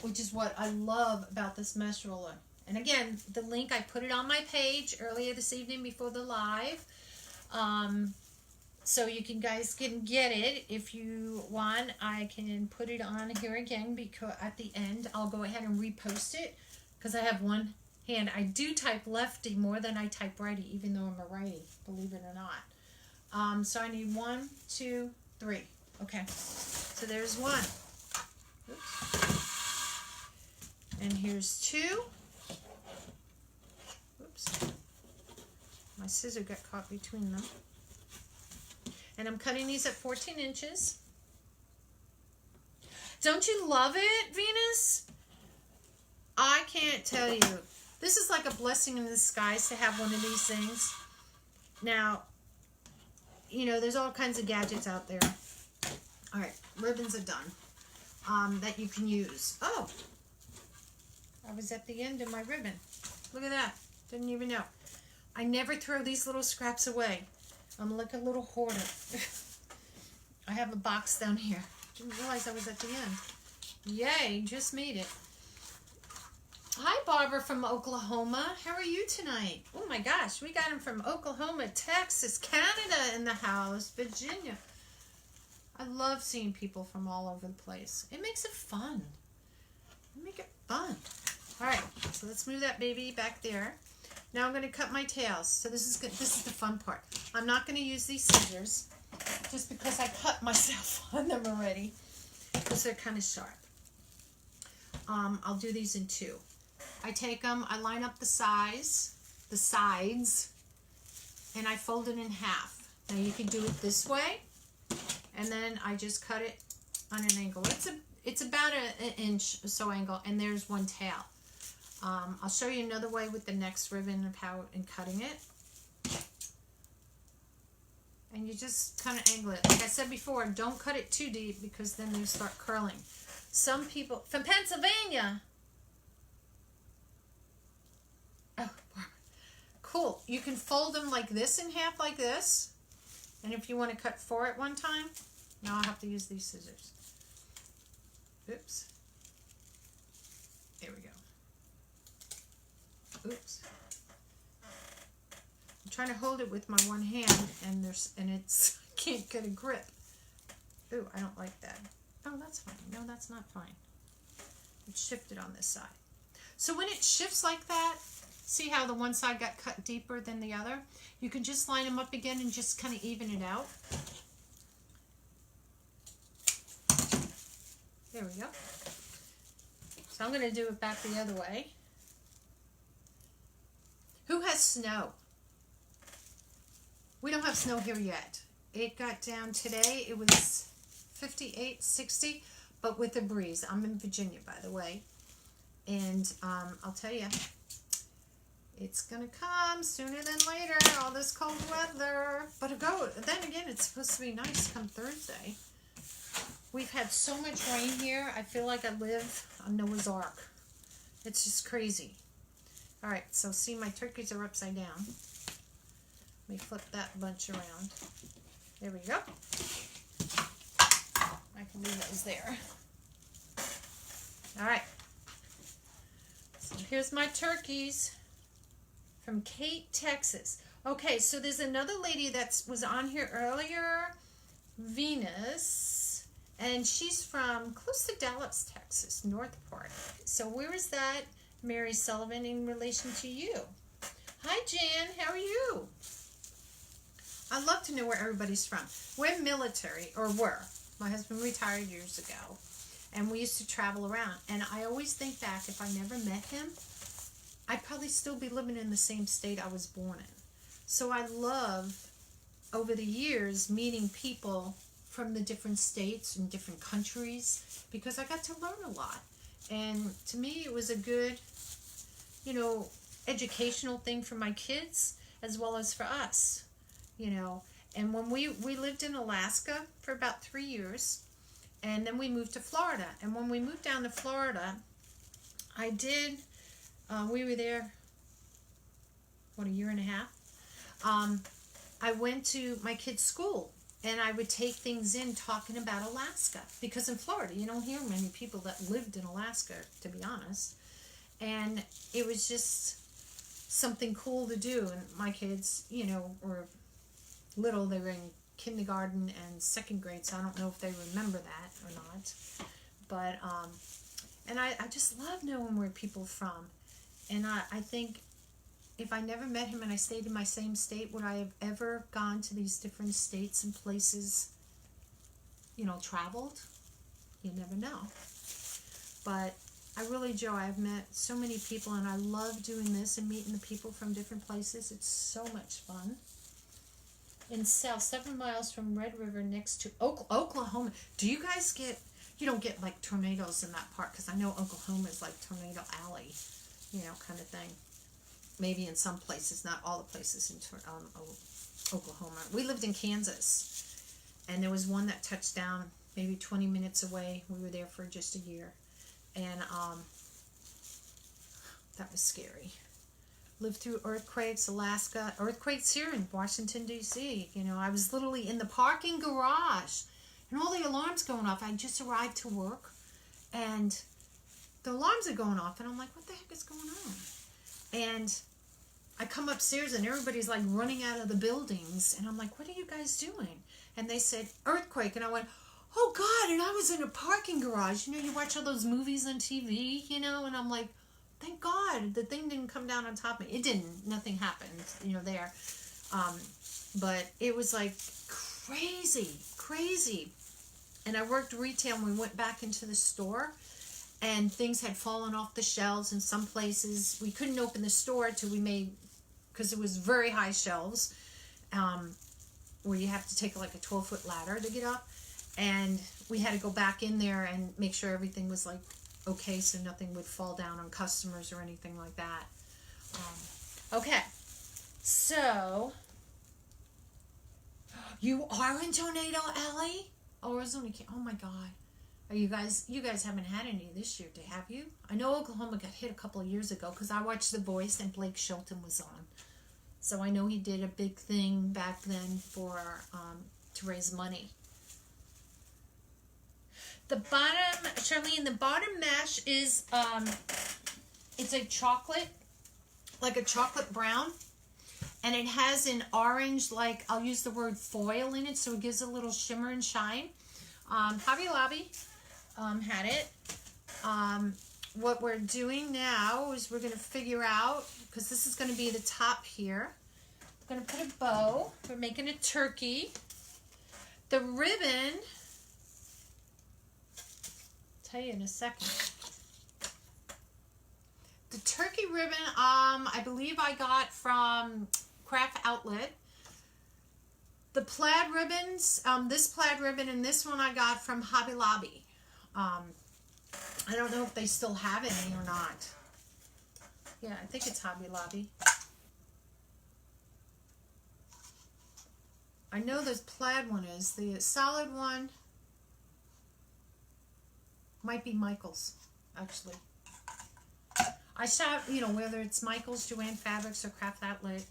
which is what I love about this mesh roller. And again, the link, I put it on my page earlier this evening before the live. So you guys can get it if you want. I can put it on here again because at the end, I'll go ahead and repost it because I have one hand. I do type lefty more than I type righty, even though I'm a righty, believe it or not. So I need 1, 2, 3. Okay, so there's 1. Oops. And here's 2. Oops. My scissor got caught between them. And I'm cutting these at 14 inches. Don't you love it, Venus? I can't tell you. This is like a blessing in disguise to have one of these things. Now, you know, there's all kinds of gadgets out there. All right, ribbons are done that you can use. Oh, I was at the end of my ribbon. Look at that. Didn't even know. I never throw these little scraps away. I'm like a little hoarder. I have a box down here. Didn't realize I was at the end. Yay, just made it. Hi, Barbara from Oklahoma. How are you tonight? Oh my gosh, we got them from Oklahoma, Texas, Canada in the house, Virginia. I love seeing people from all over the place. It makes it fun. Make it fun. All right, so let's move that baby back there. Now I'm going to cut my tails. So this is good. This is the fun part. I'm not going to use these scissors just because I cut myself on them already because they're kind of sharp. I'll do these in two. I take them, I line up the sides, and I fold it in half. Now you can do it this way, and then I just cut it on an angle. It's about an inch or so angle, and there's one tail. I'll show you another way with the next ribbon of how in cutting it. And you just kind of angle it. Like I said before, don't cut it too deep because then they start curling. Some people from Pennsylvania. Oh, cool. You can fold them like this in half like this. And if you want to cut four at one time, now I'll have to use these scissors. Oops. There we go. Oops. I'm trying to hold it with my one hand and it's can't get a grip. Ooh, I don't like that. Oh, that's fine. No, that's not fine. It shifted on this side. So when it shifts like that, see how the one side got cut deeper than the other? You can just line them up again and just kind of even it out. There we go. So I'm going to do it back the other way. Who has snow? We don't have snow here yet. It got down today. It was 58, 60, but with a breeze. I'm in Virginia, by the way. And I'll tell you, it's going to come sooner than later, all this cold weather. But then again, it's supposed to be nice come Thursday. We've had so much rain here. I feel like I live on Noah's Ark. It's just crazy. All right, so see, my turkeys are upside down. Let me flip that bunch around. There we go. I can leave those there. All right. So here's my turkeys from Kate, Texas. Okay, so there's another lady that was on here earlier, Venus, and she's from close to Dallas, Texas, North Park. So where is that, Mary Sullivan, in relation to you? Hi, Jan. How are you? I'd love to know where everybody's from. We're military, or were. My husband retired years ago, and we used to travel around. And I always think back, if I never met him, I'd probably still be living in the same state I was born in. So I love, over the years, meeting people from the different states and different countries, because I got to learn a lot. And to me, it was a good, educational thing for my kids, as well as for us. And when we lived in Alaska for about 3 years, and then we moved to Florida. And when we moved down to Florida, we were there, a year and a half. I went to my kids' school, and I would take things in talking about Alaska, because in Florida, you don't hear many people that lived in Alaska, to be honest. And it was just something cool to do. And my kids, were little. They were in kindergarten and second grade, so I don't know if they remember that or not. But and I just love knowing where people are from. And I think if I never met him and I stayed in my same state, would I have ever gone to these different states and places, traveled? You never know. But I really, Joe, I've met so many people, and I love doing this and meeting the people from different places. It's so much fun. In South, 7 miles from Red River, next to Oklahoma. Do you guys you don't get like tornadoes in that part, because I know Oklahoma is like Tornado Alley, kind of thing. Maybe in some places, not all the places in Oklahoma. We lived in Kansas, and there was one that touched down maybe 20 minutes away. We were there for just a year, and that was scary. Lived through earthquakes, Alaska, earthquakes here in Washington, D.C. I was literally in the parking garage, and all the alarms going off. I just arrived to work, and the alarms are going off, and I'm like, what the heck is going on? And I come upstairs, and everybody's like running out of the buildings, and I'm like, what are you guys doing? And they said, earthquake, and I went, oh God, and I was in a parking garage. You know, you watch all those movies on TV, you know, and I'm like, thank God the thing didn't come down on top of me. It didn't. Nothing happened, you know, there. But it was like crazy. And I worked retail, and we went back into the store, and things had fallen off the shelves in some places. We couldn't open the store till we made, because it was very high shelves, where you have to take like a 12-foot ladder to get up. And we had to go back in there and make sure everything was like okay, so nothing would fall down on customers or anything like that. Okay, so you are in Tornado Alley? Oh, Arizona, oh my God. Are you guys haven't had any this year, have you? I know Oklahoma got hit a couple of years ago because I watched The Voice and Blake Shelton was on. So I know he did a big thing back then for to raise money. The bottom, Charlene, the bottom mesh is, it's a chocolate, like a chocolate brown. And it has an orange, like, I'll use the word foil in it, so it gives a little shimmer and shine. Hobby Lobby had it. What we're doing now is we're going to figure out, because this is going to be the top here. We're going to put a bow. We're making a turkey. The ribbon, I'll tell you in a second. The turkey ribbon, I believe I got from Craft Outlet. The plaid ribbons, this plaid ribbon and this one I got from Hobby Lobby. I don't know if they still have any or not. Yeah, I think it's Hobby Lobby. I know this plaid one is. The solid one might be Michael's, actually. I shop, you know, whether it's Michael's, Joann Fabrics, or Craft Outlet,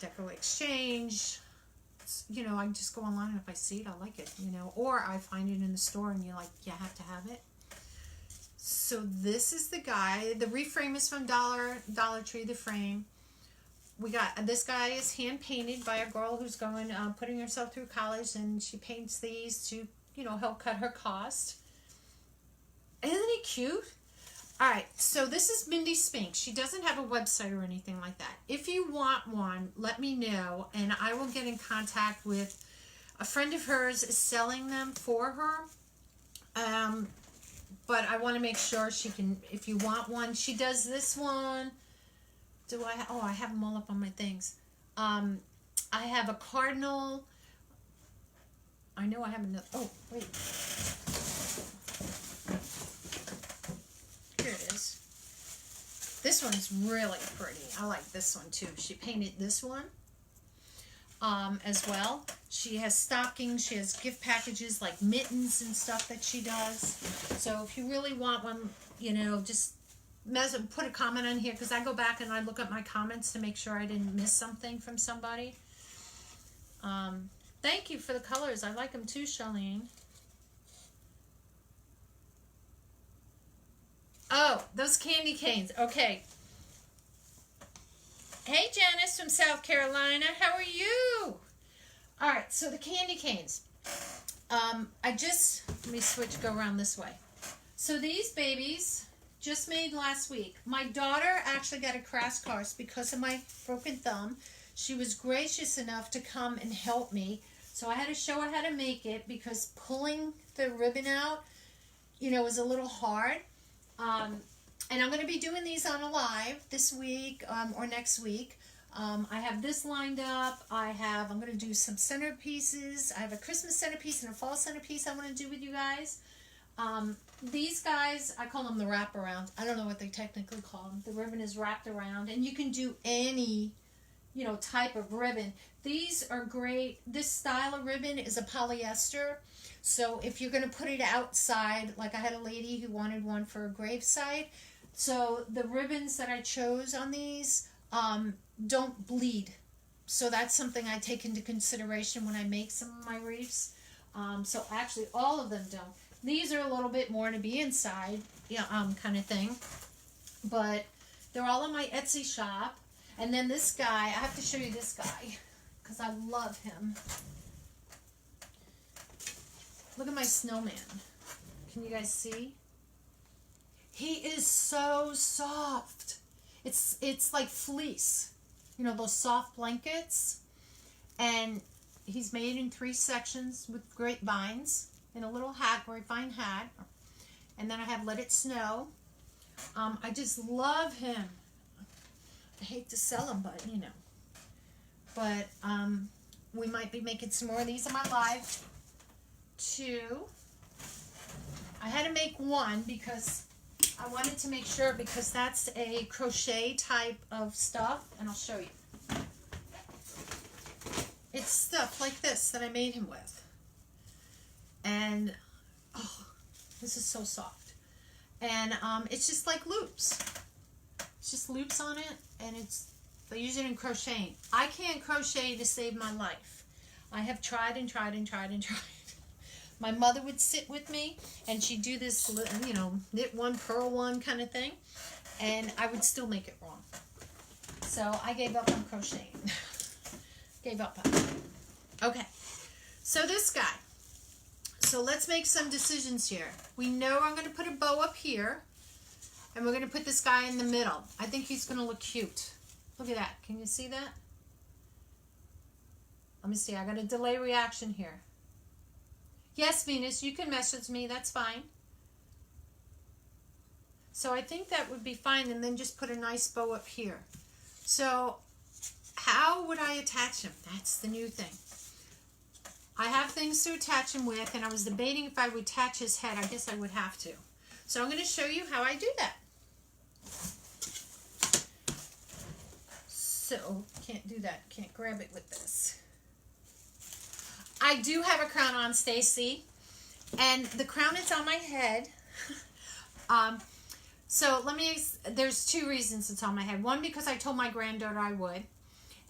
Decor Exchange. You know, I can just go online, and if I see it, I like it, you know. Or I find it in the store, and you're like, you have to have it. So this is the guy. The reframe is from Dollar Tree, the frame. We got, this guy is hand-painted by a girl who's going, putting herself through college, and she paints these to, you know, help cut her cost. Isn't he cute? All right, so this is Mindy Spink. She doesn't have a website or anything like that. If you want one, let me know, and I will get in contact with a friend of hers is selling them for her. But I want to make sure she can, if you want one, she does this one. Do I? Oh, I have them all up on my things. I have a cardinal. I know I have another. Oh, wait. Here it is. This one's really pretty. I like this one too. She painted this one as well. She has stockings. She has gift packages like mittens and stuff that she does. So if you really want one, you know, just put a comment on here, because I go back and I look at my comments to make sure I didn't miss something from somebody. Thank you for the colors. I like them too, Charlene. Oh, those candy canes. Okay. Hey, Janice from South Carolina. How are you? All right, so the candy canes. Let me switch, go around this way. So these babies just made last week. My daughter actually got a crash course because of my broken thumb. She was gracious enough to come and help me. So I had to show her how to make it, because pulling the ribbon out, you know, was a little hard. And I'm going to be doing these on a live this week or next week. I have this lined up. I'm going to do some centerpieces. I have a Christmas centerpiece and a fall centerpiece I want to do with you guys. These guys, I call them the wraparound. I don't know what they technically call them. The ribbon is wrapped around, and you can do any, you know, type of ribbon. These are great. This style of ribbon is a polyester. So if you're going to put it outside, like I had a lady who wanted one for a gravesite. So the ribbons that I chose on these don't bleed. So that's something I take into consideration when I make some of my wreaths. So actually all of them don't. These are a little bit more to be inside, kind of thing. But they're all in my Etsy shop. And then this guy, I have to show you this guy because I love him. Look at my snowman. Can you guys see? He is so soft. It's like fleece. You know, those soft blankets. And he's made in 3 sections with grapevines in a little hat, very fine hat. And then I have Let It Snow. I just love him. I hate to sell him, but you know. But we might be making some more of these in my live too. I had to make one because I wanted to make sure, because that's a crochet type of stuff, and I'll show you. It's stuff like this that I made him with. And, oh, this is so soft. And it's just like loops. It's just loops on it, and I use it in crocheting. I can't crochet to save my life. I have tried and tried and tried and tried. My mother would sit with me, and she'd do this, you know, knit one, purl one kind of thing, and I would still make it wrong. So I gave up on crocheting. Gave up on it. Okay, so this guy. So let's make some decisions here. We know I'm going to put a bow up here, and we're going to put this guy in the middle. I think he's going to look cute. Look at that. Can you see that? Let me see. I got a delay reaction here. Yes, Venus, you can message me. That's fine. So I think that would be fine, and then just put a nice bow up here. So how would I attach him? That's the new thing. I have things to attach him with, and I was debating if I would attach his head. I guess I would have to. So I'm going to show you how I do that. So, can't do that. Can't grab it with this. I do have a crown on, Stacy, and the crown is on my head. So there's 2 reasons it's on my head. One, because I told my granddaughter I would,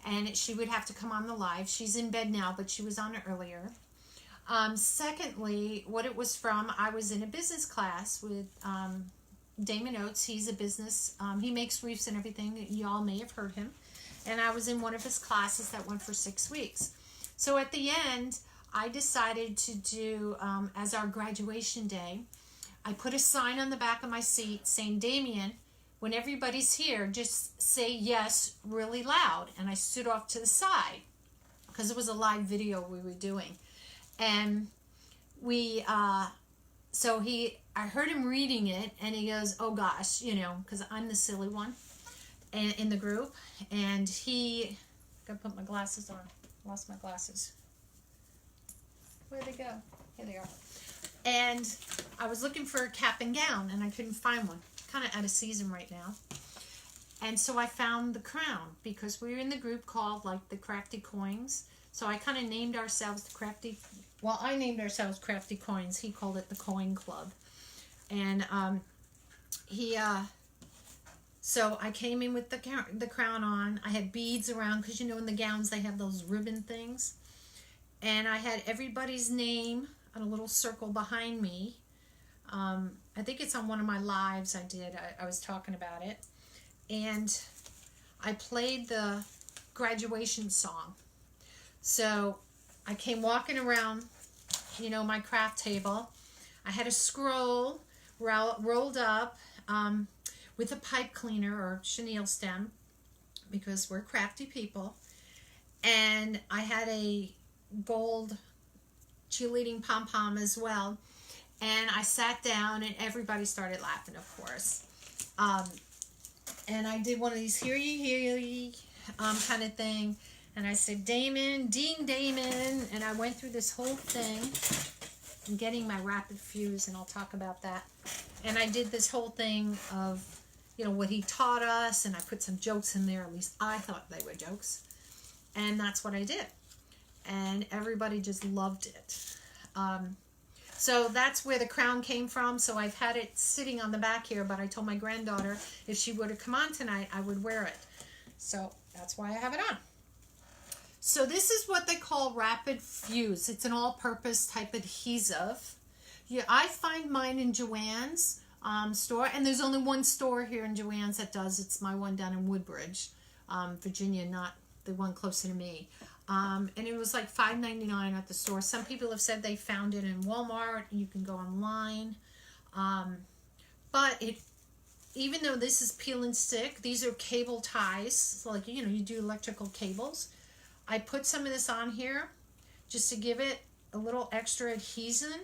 and she would have to come on the live. She's in bed now, but she was on it earlier. Secondly, what it was from, I was in a business class with Damon Oates. He's a business, he makes wreaths and everything. Y'all may have heard him. And I was in one of his classes that went for 6 weeks. So at the end, I decided to do, as our graduation day, I put a sign on the back of my seat saying, Damien, when everybody's here, just say yes really loud. And I stood off to the side because it was a live video we were doing. And I heard him reading it, and he goes, oh gosh, you know, because I'm the silly one in the group. And gotta put my glasses on. Lost my glasses. Where'd they go? Here they are. And I was looking for a cap and gown, and I couldn't find one. Kind of out of season right now. And so I found the crown, because we were in the group called like the Crafty Coins. So I kind of named ourselves the Crafty. Well, I named ourselves Crafty Coins. He called it the Coin Club. And so I came in with the crown on. I had beads around, because you know in the gowns they have those ribbon things. And I had everybody's name on a little circle behind me. I think it's on one of my lives I did. I was talking about it. And I played the graduation song. So I came walking around, you know, my craft table. I had a scroll rolled up with a pipe cleaner or chenille stem, because we're crafty people. And I had a gold cheerleading pom-pom as well. And I sat down, and everybody started laughing, of course. And I did one of these hear ye kind of thing. And I said, Damon, Dean Damon. And I went through this whole thing. I'm getting my rapid fuse, and I'll talk about that. And I did this whole thing of, you know, what he taught us. And I put some jokes in there. At least I thought they were jokes. And that's what I did. And everybody just loved it. So that's where the crown came from. So I've had it sitting on the back here, but I told my granddaughter if she were to come on tonight, I would wear it. So that's why I have it on. So this is what they call rapid fuse. It's an all-purpose type adhesive. Yeah, I find mine in Joann's store, and there's only one store here in Joann's that does. It's my one down in Woodbridge, Virginia, not the one closer to me. And it was like $5.99 at the store. Some people have said they found it in Walmart. You can go online. But even though this is peel and stick, these are cable ties. So like, you know, you do electrical cables. I put some of this on here just to give it a little extra adhesion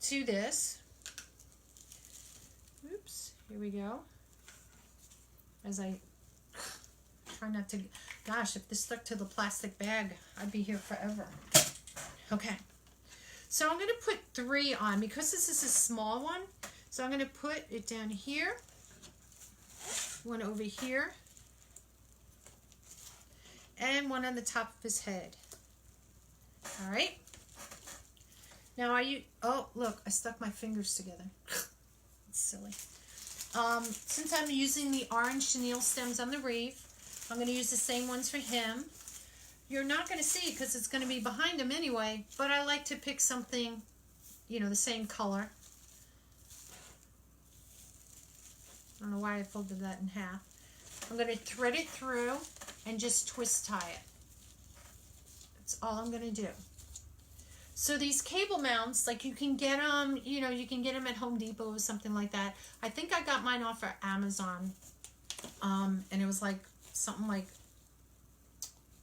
to this. Oops, here we go. As I try not to, gosh, if this stuck to the plastic bag, I'd be here forever. Okay, so I'm going to put 3 on because this is a small one. So I'm going to put it down here, one over here, and one on the top of his head. All right. Now oh, look, I stuck my fingers together. It's silly. Since I'm using the orange chenille stems on the wreath, I'm going to use the same ones for him. You're not going to see because it's going to be behind him anyway, but I like to pick something, you know, the same color. I don't know why I folded that in half. I'm going to thread it through and just twist tie it. That's all I'm going to do. So these cable mounts, like you can get them, you know, you can get them at Home Depot or something like that. I think I got mine off of Amazon. And it was like something like,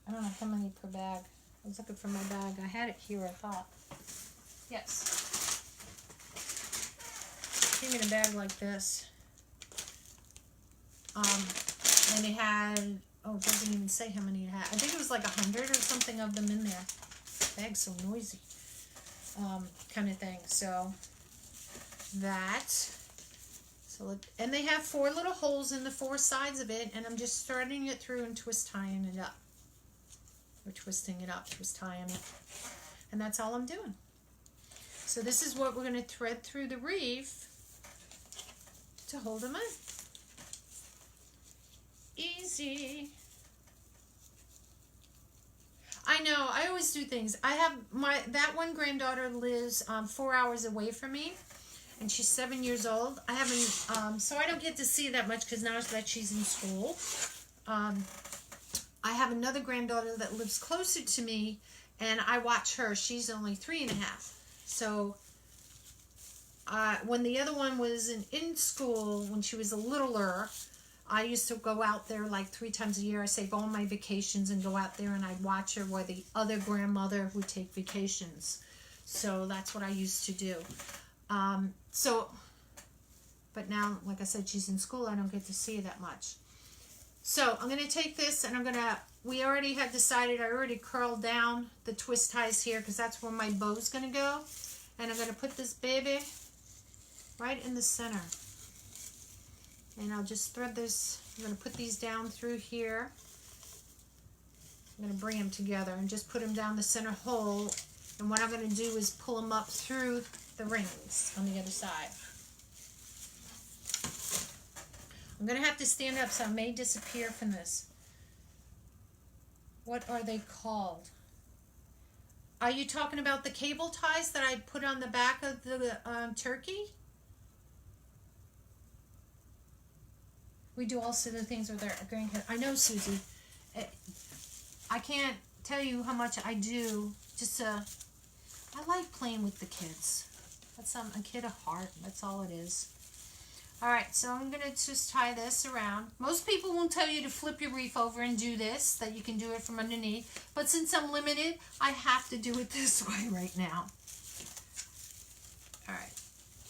I don't know how many per bag. I was looking for my bag. I had it here, I thought. Yes. Came in a bag like this. And it had, oh, it doesn't even say how many it had. I think it was like 100 or something of them in there. Bag's so noisy. Kind of thing. So that. So and they have 4 little holes in the 4 sides of it, and I'm just threading it through and twist tying it up. Or twisting it up, twist tying it. And that's all I'm doing. So this is what we're going to thread through the wreath to hold them in. Easy. I know, I always do things. I have that one granddaughter lives 4 hours away from me, and she's 7 years old. I haven't, so I don't get to see that much because now that she's in school. I have another granddaughter that lives closer to me, and I watch her. She's only 3 and a half. So when the other one was in school, when she was a littler, I used to go out there like 3 times a year. I save all my vacations and go out there, and I'd watch her while the other grandmother would take vacations. So that's what I used to do. But now, like I said, she's in school. I don't get to see her that much. So I'm going to take this, and we already had decided, I already curled down the twist ties here because that's where my bow's going to go. And I'm going to put this baby right in the center. And I'll just thread this. I'm going to put these down through here. I'm going to bring them together and just put them down the center hole. And what I'm going to do is pull them up through the rings on the other side. I'm going to have to stand up, so I may disappear from this. What are they called? Are you talking about the cable ties that I put on the back of the turkey? We do all sorts of things with our grandkids. I know, Susie. I can't tell you how much I do. Just I like playing with the kids. That's a kid of heart. That's all it is. All right, so I'm going to just tie this around. Most people won't tell you to flip your wreath over and do this, that you can do it from underneath. But since I'm limited, I have to do it this way right now. All right.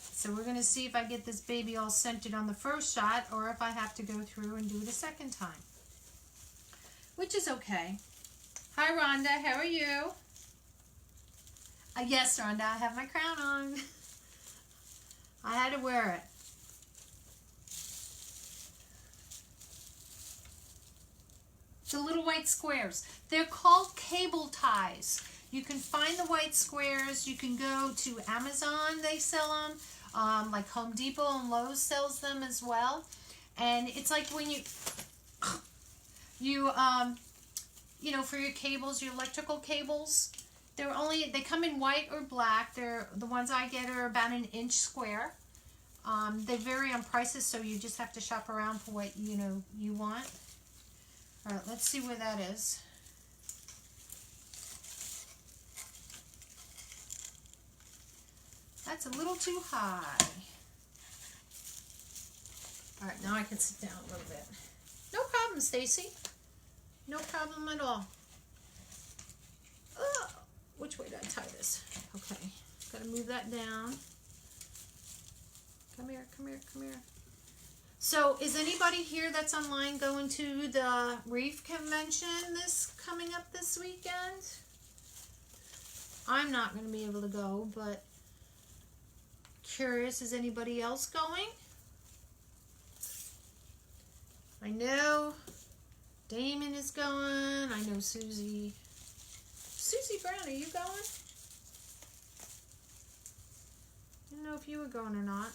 So we're going to see if I get this baby all centered on the first shot, or if I have to go through and do it a second time. Which is okay. Hi, Rhonda. How are you? Yes, Rhonda. I have my crown on. I had to wear it. The little white squares. They're called cable ties. You can find the white squares. You can go to Amazon. They sell them. Like Home Depot and Lowe's sells them as well. And it's like when you know, for your cables, your electrical cables. They come in white or black. The ones I get are about 1 inch square. They vary on prices, so you just have to shop around for what you want. All right, let's see where that is. That's a little too high. All right, now I can sit down a little bit. No problem, Stacy. No problem at all. Which way do I tie this? Okay, gotta move that down. Come here, come here, come here. So, is anybody here that's online going to the wreath convention coming up this weekend? I'm not going to be able to go, but curious, is anybody else going? I know Damon is going. I know Susie. Susie Brown, are you going? I don't know if you were going or not.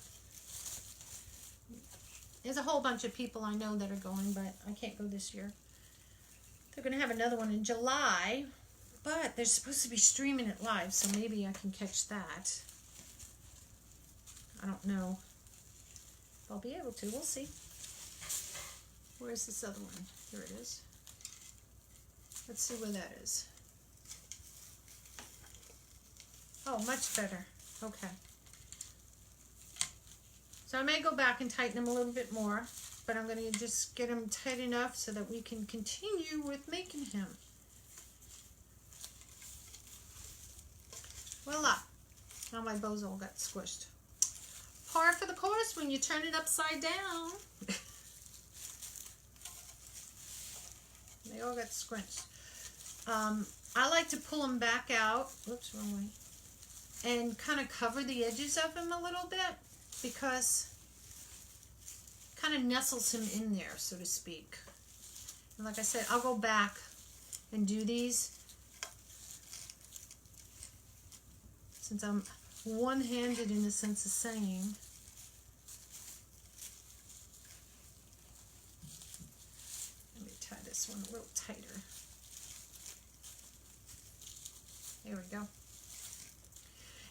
There's a whole bunch of people I know that are going, but I can't go this year. They're going to have another one in July, but they're supposed to be streaming it live, so maybe I can catch that. I don't know if I'll be able to. We'll see. Where's this other one? Here it is. Let's see where that is. Oh, much better. Okay. So I may go back and tighten them a little bit more, but I'm going to just get them tight enough so that we can continue with making him. Voila. Now my bows all got squished. Par for the course when you turn it upside down. They all got squished. I like to pull them back out. Oops, wrong way. And kind of cover the edges of them a little bit, because it kind of nestles him in there, so to speak. And like I said, I'll go back and do these, since I'm one-handed in the sense of saying. Let me tie this one a little tighter. There we go.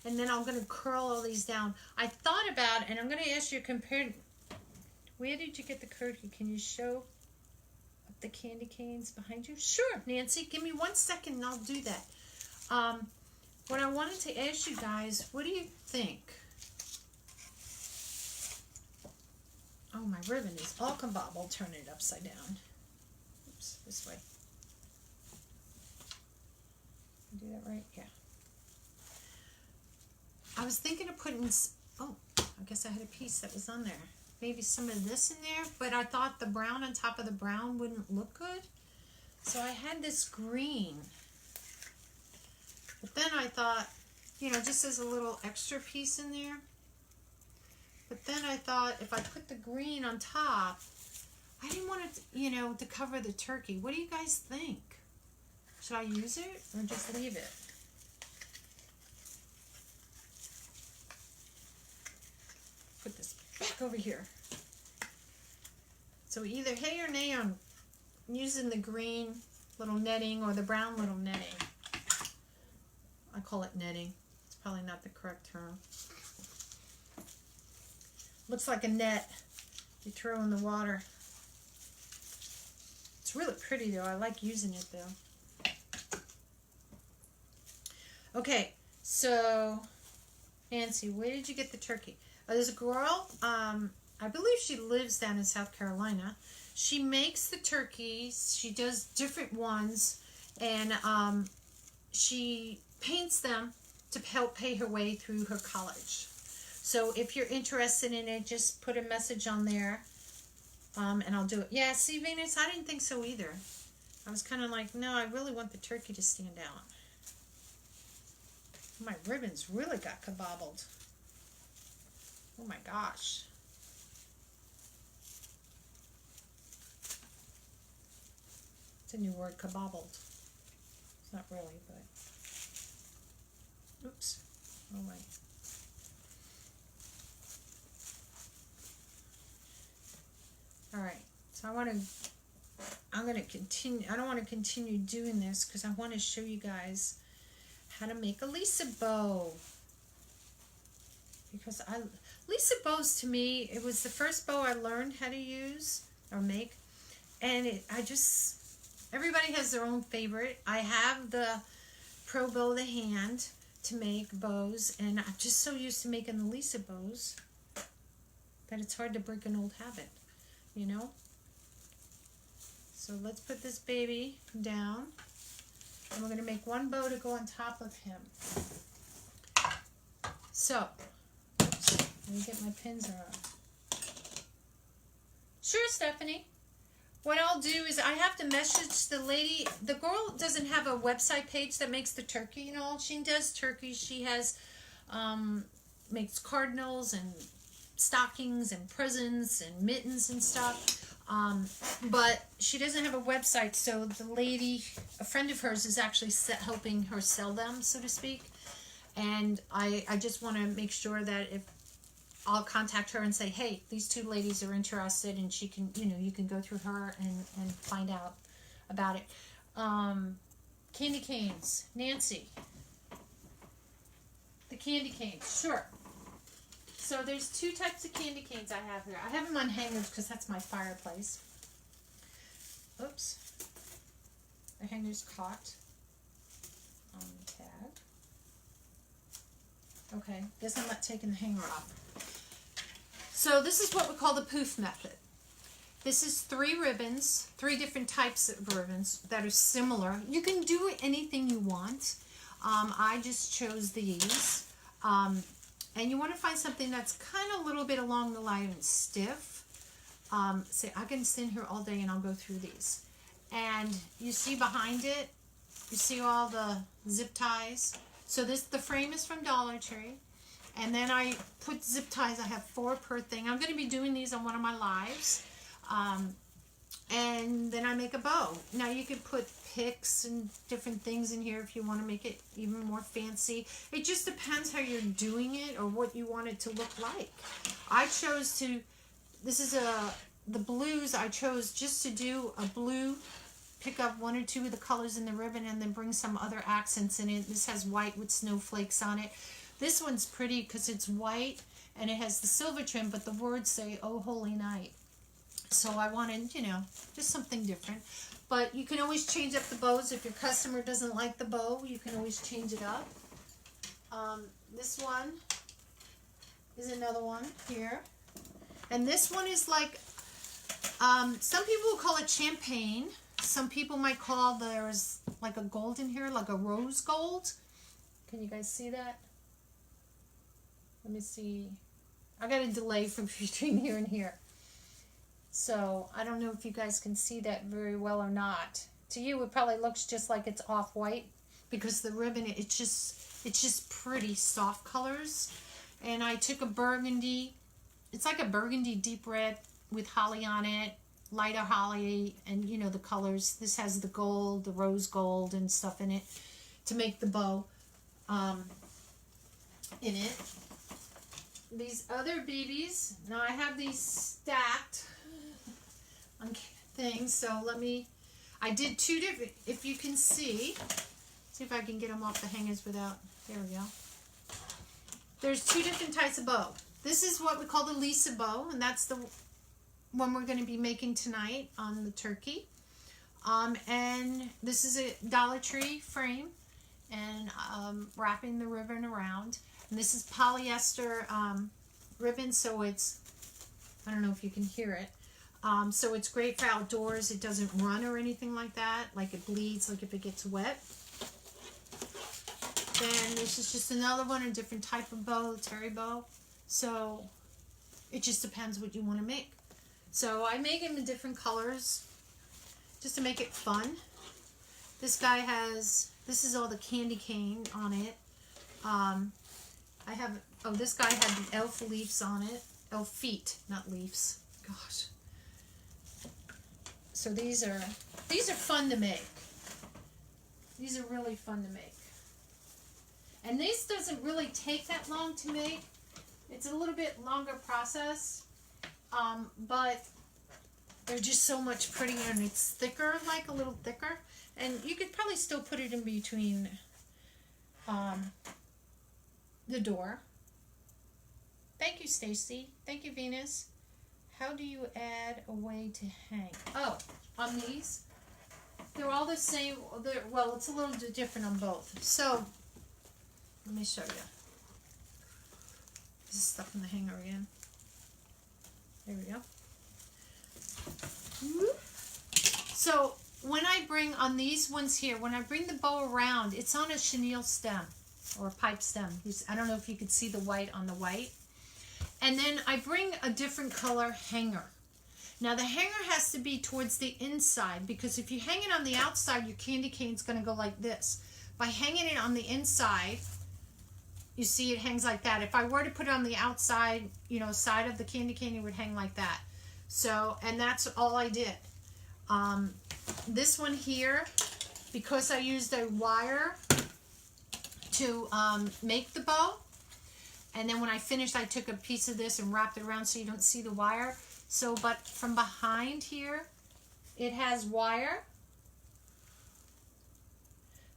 And then I'm going to curl all these down. I thought about, and I'm going to ask you, compared, where did you get the turkey? Can you show the candy canes behind you? Sure, Nancy. Give me 1 second and I'll do that. What I wanted to ask you guys, what do you think? Oh, my ribbon is all kabobbled. Turn it upside down. Oops, this way. Do that right? Yeah. I was thinking of putting, oh, I guess I had a piece that was on there. Maybe some of this in there, but I thought the brown on top of the brown wouldn't look good. So I had this green. But then I thought, just as a little extra piece in there. But then I thought if I put the green on top, I didn't want it, to cover the turkey. What do you guys think? Should I use it or just leave it? Put this back over here. So either hey or nay on using the green little netting or the brown little netting. I call it netting. It's probably not the correct term. Looks like a net you throw in the water. It's really pretty though. I like using it though. Okay, so Nancy, where did you get the turkey? There's a girl, I believe she lives down in South Carolina. She makes the turkeys. She does different ones, and she paints them to help pay her way through her college. So if you're interested in it, just put a message on there, and I'll do it. Yeah, see, Venus, I didn't think so either. I was kind of like, no, I really want the turkey to stand out. My ribbons really got kabobbled. Oh my gosh. It's a new word, kabobbled. It's not really, but... Oops. Oh wait. Alright, so I want to I'm going to continue. I don't want to continue doing this because I want to show you guys how to make a Lisa bow. Because Lisa bows, to me, it was the first bow I learned how to use or make. And everybody has their own favorite. I have the Pro Bow the hand to make bows, and I'm just so used to making the Lisa bows that it's hard to break an old habit, you know? So let's put this baby down, and we're going to make one bow to go on top of him. So, oops, let me get my pins around. Sure, Stephanie. What I'll do is I have to message the lady. The girl doesn't have a website page that makes the turkey, you know. She does turkeys. She has, makes cardinals and stockings and presents and mittens and stuff. But she doesn't have a website, so the lady, a friend of hers, is actually helping her sell them, so to speak. And I just want to make sure that if I'll contact her and say, hey, these two ladies are interested, and she can, you know, you can go through her and find out about it. Candy canes, Nancy. The candy canes, sure. So there's two types of candy canes I have here. I have them on hangers because that's my fireplace. Oops. The hanger's caught on the tag. Okay, guess I'm not taking the hanger off. So this is what we call the poof method. This is 3 ribbons, 3 different types of ribbons that are similar. You can do anything you want. I just chose these. And you want to find something that's kind of a little bit along the line and stiff. Say, I can sit here all day and I'll go through these. And you see behind it, you see all the zip ties. So the frame is from Dollar Tree. And then I put zip ties. I have 4 per thing. I'm going to be doing these on one of my lives. And then I make a bow. Now you can put picks and different things in here if you want to make it even more fancy. It just depends how you're doing it or what you want it to look like. I chose to, the blues, I chose just to do a blue, pick up 1 or 2 of the colors in the ribbon and then bring some other accents in it. This has white with snowflakes on it. This one's pretty because it's white and it has the silver trim, but the words say, "Oh Holy Night." So I wanted, you know, just something different. But you can always change up the bows. If your customer doesn't like the bow, you can always change it up. This one is another one here. And this one is like, some people call it champagne. Some people might call, there's like a gold in here, like a rose gold. Can you guys see that? Let me see. I got a delay from between here and here. So I don't know if you guys can see that very well or not. To you, it probably looks just like it's off-white because the ribbon, it's just pretty soft colors. And I took a burgundy, it's like a burgundy deep red with holly on it, lighter holly, and you know the colors. This has the gold, the rose gold and stuff in it to make the bow in it. These other babies, now I have these stacked on things, so I did 2 different, if you can see if I can get them off the hangers without, there we go. There's 2 different types of bow. This is what we call the Lisa bow, and that's the one we're going to be making tonight on the turkey. And this is a Dollar Tree frame, and wrapping the ribbon around. And this is polyester ribbon, so it's, I don't know if you can hear it. So it's great for outdoors. It doesn't run or anything like that, like it bleeds, like if it gets wet. Then this is just another one, a different type of bow, terry bow. So it just depends what you want to make. So I make them in different colors just to make it fun. This guy has, this is all the candy cane on it. I have, oh, this guy had the elf leaves on it. Elf feet, not leaves. Gosh. So these are fun to make. These are really fun to make. And this doesn't really take that long to make. It's a little bit longer process. But They're just so much prettier, and it's thicker, like a little thicker. And you could probably still put it in between the door. Thank you, Stacy. Thank you, Venus. How do you add a way to hang? Oh, on these? They're all the same. Well, it's a little different on both. So, let me show you. This is stuck in the hanger again. There we go. So, when I bring on these ones here, when I bring the bow around, it's on a chenille stem or a pipe stem. I don't know if you could see the white on the white. And then I bring a different color hanger. Now the hanger has to be towards the inside, because if you hang it on the outside, your candy cane's going to go like this. By hanging it on the inside, you see it hangs like that. If I were to put it on the outside, you know, side of the candy cane, it would hang like that. So, and that's all I did. This one here, because I used a wire to make the bow, and then when I finished, I took a piece of this and wrapped it around so you don't see the wire. So, but from behind here, it has wire.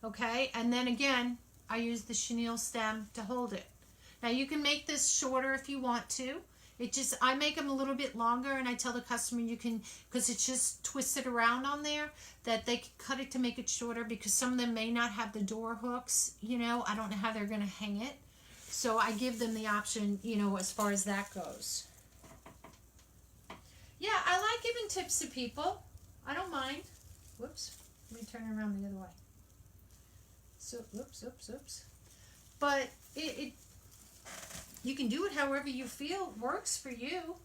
Okay, and then again, I used the chenille stem to hold it. Now you can make this shorter if you want to. I make them a little bit longer, and I tell the customer you can, because it's just twisted around on there, that they can cut it to make it shorter, because some of them may not have the door hooks, you know. I don't know how they're going to hang it. So I give them the option, you know, as far as that goes. Yeah, I like giving tips to people. I don't mind. Whoops. Let me turn it around the other way. So, oops. But you can do it however you feel works for you.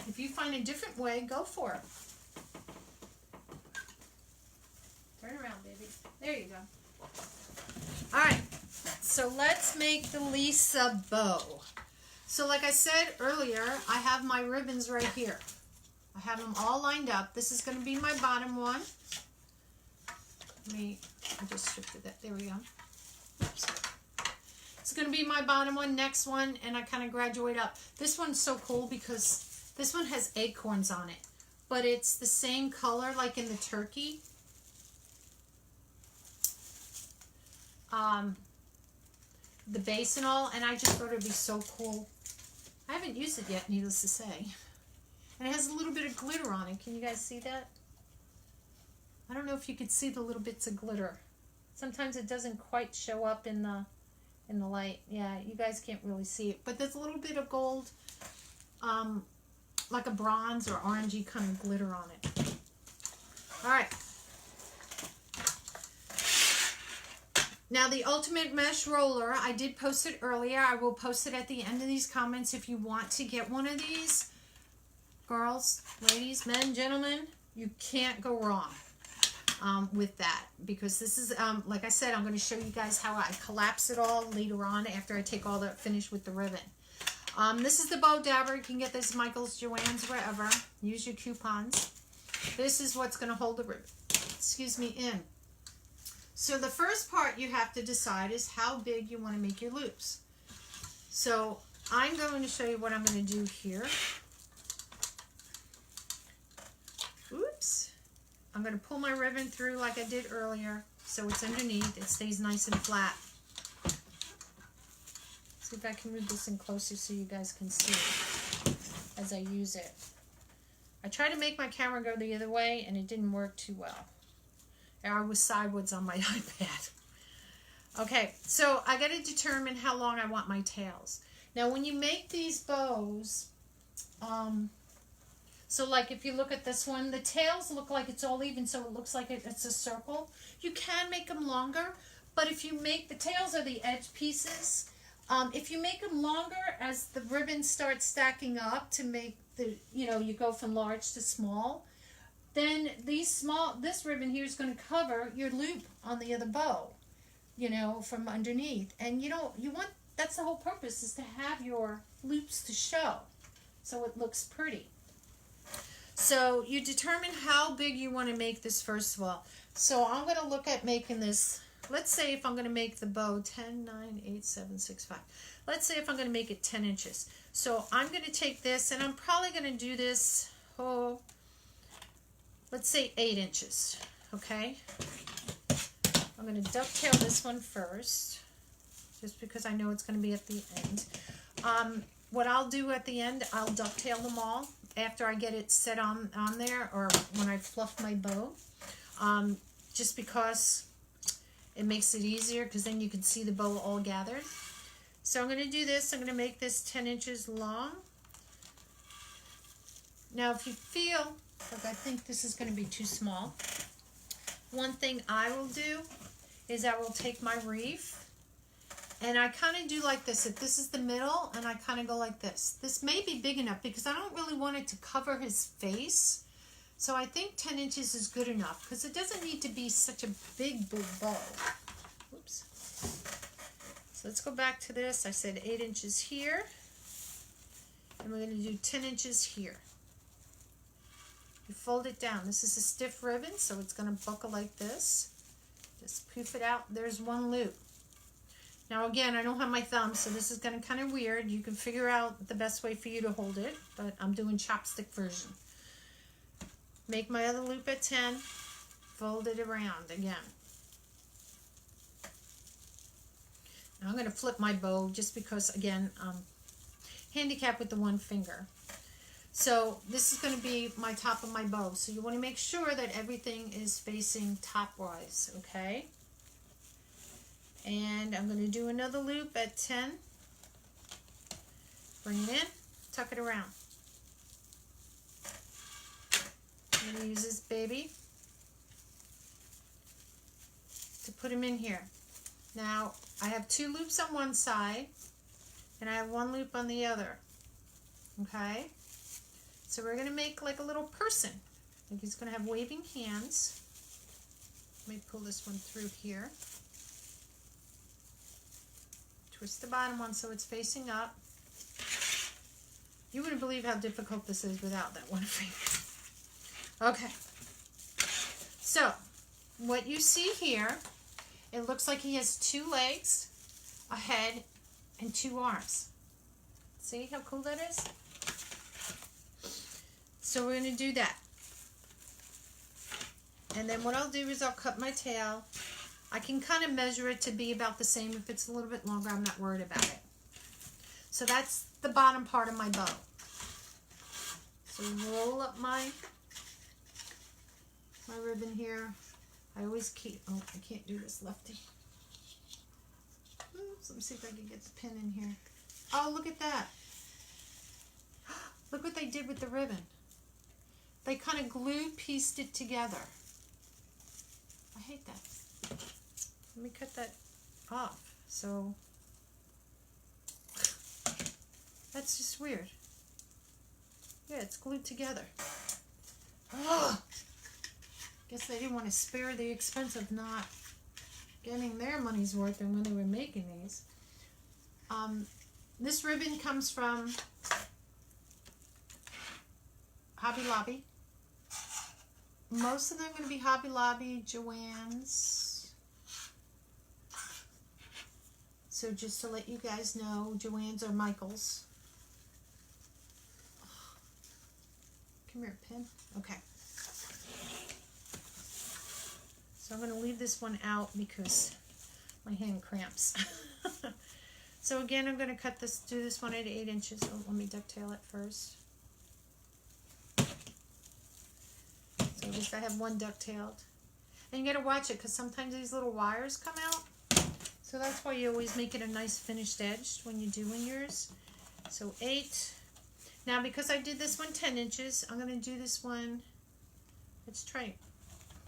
If you find a different way, go for it. Turn around, baby. There you go. All right. So let's make the Lisa bow. So like I said earlier, I have my ribbons right here. I have them all lined up. This is going to be my bottom one. I just shifted that. There we go. Oops. It's going to be my bottom one, next one, and I kind of graduate up. This one's so cool because this one has acorns on it, but it's the same color like in the turkey. The base and all, and I just thought it would be so cool. I haven't used it yet, needless to say. And it has a little bit of glitter on it. Can you guys see that? I don't know if you could see the little bits of glitter. Sometimes it doesn't quite show up in the light. Yeah, you guys can't really see it. But there's a little bit of gold, like a bronze or orangey kind of glitter on it. All right. Now the Ultimate Mesh Roller, I did post it earlier. I will post it at the end of these comments if you want to get one of these. Girls, ladies, men, gentlemen, you can't go wrong with that, because this is, like I said, I'm going to show you guys how I collapse it all later on after I take all the finish with the ribbon. This is the bow dabber. You can get this Michael's, Joann's, wherever. Use your coupons. This is what's going to hold the ribbon, in. So the first part you have to decide is how big you want to make your loops. So I'm going to show you what I'm going to do here. Oops. I'm going to pull my ribbon through like I did earlier, so it's underneath. It stays nice and flat. See if I can move this in closer so you guys can see as I use it. I tried to make my camera go the other way, and it didn't work too well. I was sideways on my iPad. Okay, so I got to determine how long I want my tails. Now, when you make these bows, so like if you look at this one, the tails look like it's all even, so it looks like it's a circle. You can make them longer, but if you make, the tails are the edge pieces. If you make them longer, as the ribbon starts stacking up to make the, you go from large to small, then this ribbon here is going to cover your loop on the other bow, from underneath. And that's the whole purpose, is to have your loops to show, so it looks pretty. So you determine how big you want to make this first of all. So I'm going to look at making this, let's say if I'm going to make the bow 10, 9, 8, 7, 6, 5. Let's say if I'm going to make it 10 inches. So I'm going to take this, and I'm probably going to do this, pull, let's say 8 inches, okay? I'm going to dovetail this one first, just because I know it's going to be at the end. What I'll do at the end, I'll dovetail them all after I get it set on there, or when I fluff my bow, just because it makes it easier, because then you can see the bow all gathered. So I'm going to do this. I'm going to make this 10 inches long. Now, if you feel like I think this is going to be too small, one thing I will do is I will take my wreath, and I kind of do like this. If this is the middle, and I kind of go like this. This may be big enough because I don't really want it to cover his face. So I think 10 inches is good enough, because it doesn't need to be such a big bow. Oops. So let's go back to this. I said 8 inches here, and we're going to do 10 inches here. You fold it down. This is a stiff ribbon, so it's going to buckle like this. Just poof it out. There's one loop. Now again, I don't have my thumb, so this is going to kind of weird. You can figure out the best way for you to hold it, but I'm doing chopstick version. Make my other loop at 10, fold it around again. Now I'm going to flip my bow just because, again, I'm handicapped with the one finger. So this is going to be my top of my bow. So you want to make sure that everything is facing top-wise, okay? And I'm going to do another loop at 10. Bring it in, tuck it around. I'm going to use this baby to put him in here. Now, I have 2 loops on one side, and I have 1 loop on the other, okay? So we're going to make like a little person. Like he's going to have waving hands. Let me pull this one through here. Twist the bottom one so it's facing up. You wouldn't believe how difficult this is without that one finger. Okay. So, what you see here, it looks like he has 2 legs, a head, and 2 arms. See how cool that is? So we're going to do that. And then what I'll do is I'll cut my tail. I can kind of measure it to be about the same. If it's a little bit longer, I'm not worried about it. So that's the bottom part of my bow. So roll up my ribbon here. I always keep, oh, I can't do this lefty. Oops, let me see if I can get the pin in here. Oh, look at that. Look what they did with the ribbon. They kind of glue-pieced it together. I hate that. Let me cut that off. So, that's just weird. Yeah, it's glued together. Oh, guess they didn't want to spare the expense of not getting their money's worth and when they were making these. This ribbon comes from Hobby Lobby. Most of them are going to be Hobby Lobby, Joann's. So just to let you guys know, Joann's or Michael's. Come here, pin. Okay. So I'm going to leave this one out because my hand cramps. So again, I'm going to do this one at 8 inches. Oh, let me ducktail it first. So at least I have one ducktailed. And you got to watch it because sometimes these little wires come out. So that's why you always make it a nice finished edge when you're doing yours. So 8. Now because I did this one 10 inches, I'm going to do this one, let's try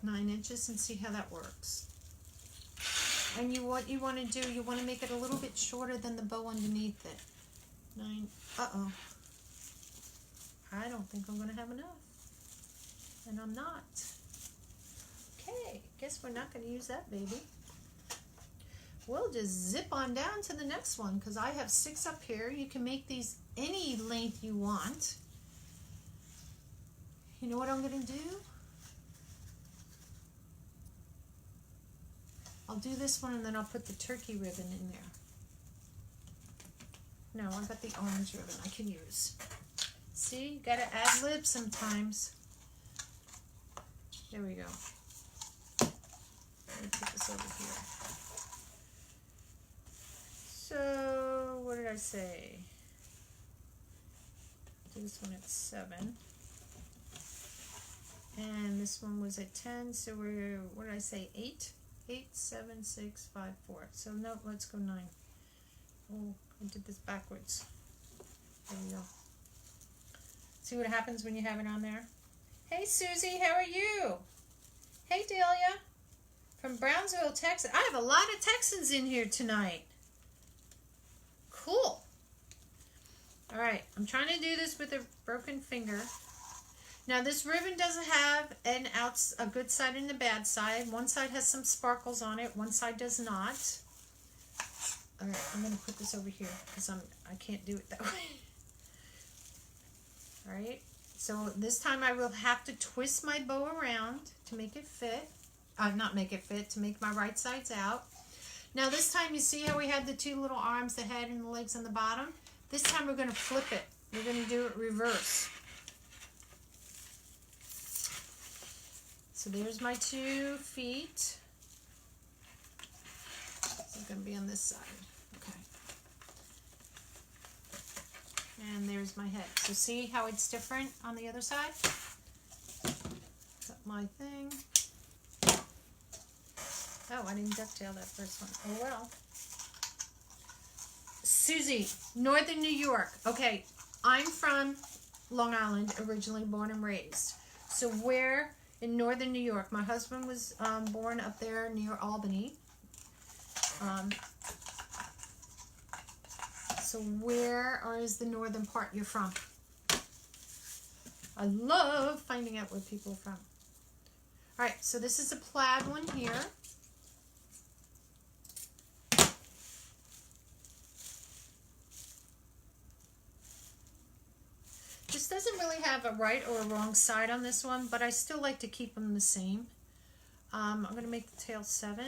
9 inches and see how that works. And what you want to do, you want to make it a little bit shorter than the bow underneath it. 9, uh-oh. I don't think I'm going to have enough. And I'm not. Okay, guess we're not going to use that baby. We'll just zip on down to the next one because I have 6 up here. You can make these any length you want. You know what I'm going to do? I'll do this one and then I'll put the turkey ribbon in there. No, I've got the orange ribbon I can use. See, you gotta ad lib sometimes. There we go. Let me put this over here. So, what did I say? Do this one at 7. And this one was at 10, so we're, what did I say, 8? 8, 7, 6, 5, 4. So no, let's go 9. Oh, I did this backwards. There we go. See what happens when you have it on there? Hey Susie, how are you? Hey Delia, from Brownsville, Texas. I have a lot of Texans in here tonight. Cool. All right, I'm trying to do this with a broken finger. Now this ribbon doesn't have a good side and a bad side. One side has some sparkles on it, one side does not. All right, I'm going to put this over here because I can't do it that way. All right, so this time I will have to twist my bow around to make it fit. Not make it fit, to make my right sides out. Now this time, you see how we had the two little arms, the head and the legs on the bottom? This time we're going to flip it. We're going to do it reverse. So there's my 2 feet. This is going to be on this side. Okay. And there's my head. So see how it's different on the other side? Got my thing. Oh, I didn't ducktail that first one. Oh well. Susie, Northern New York. Okay, I'm from Long Island, originally born and raised. So where in Northern New York? My husband was born up there near Albany. So where or is the northern part you're from? I love finding out where people are from. All right, so this is a plaid one here. This doesn't really have a right or a wrong side on this one, but I still like to keep them the same. I'm going to make the tail 7.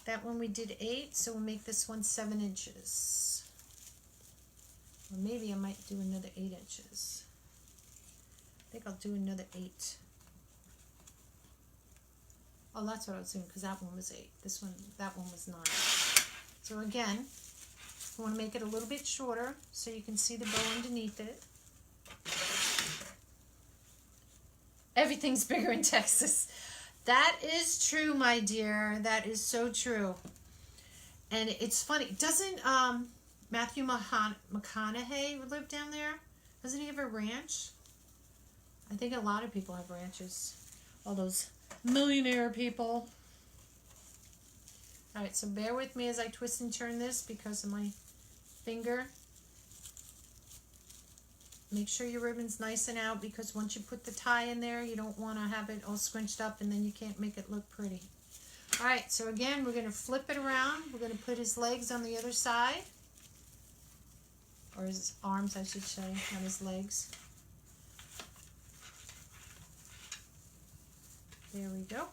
That one we did 8, so we'll make this one 7 inches. Or maybe I might do another 8 inches. I think I'll do another 8. Oh, that's what I was doing, because that one was 8. That one was 9. So again, I want to make it a little bit shorter so you can see the bow underneath it. Everything's bigger in Texas. That is true, my dear. That is so true. And it's funny. Doesn't Matthew McConaughey live down there? Doesn't he have a ranch? I think a lot of people have ranches. All those millionaire people. All right, so bear with me as I twist and turn this because of my finger. Make sure your ribbon's nice and out because once you put the tie in there, you don't want to have it all scrunched up and then you can't make it look pretty. All right, so again, we're going to flip it around. We're going to put his legs on the other side. Or his arms, I should say, not his legs. There we go.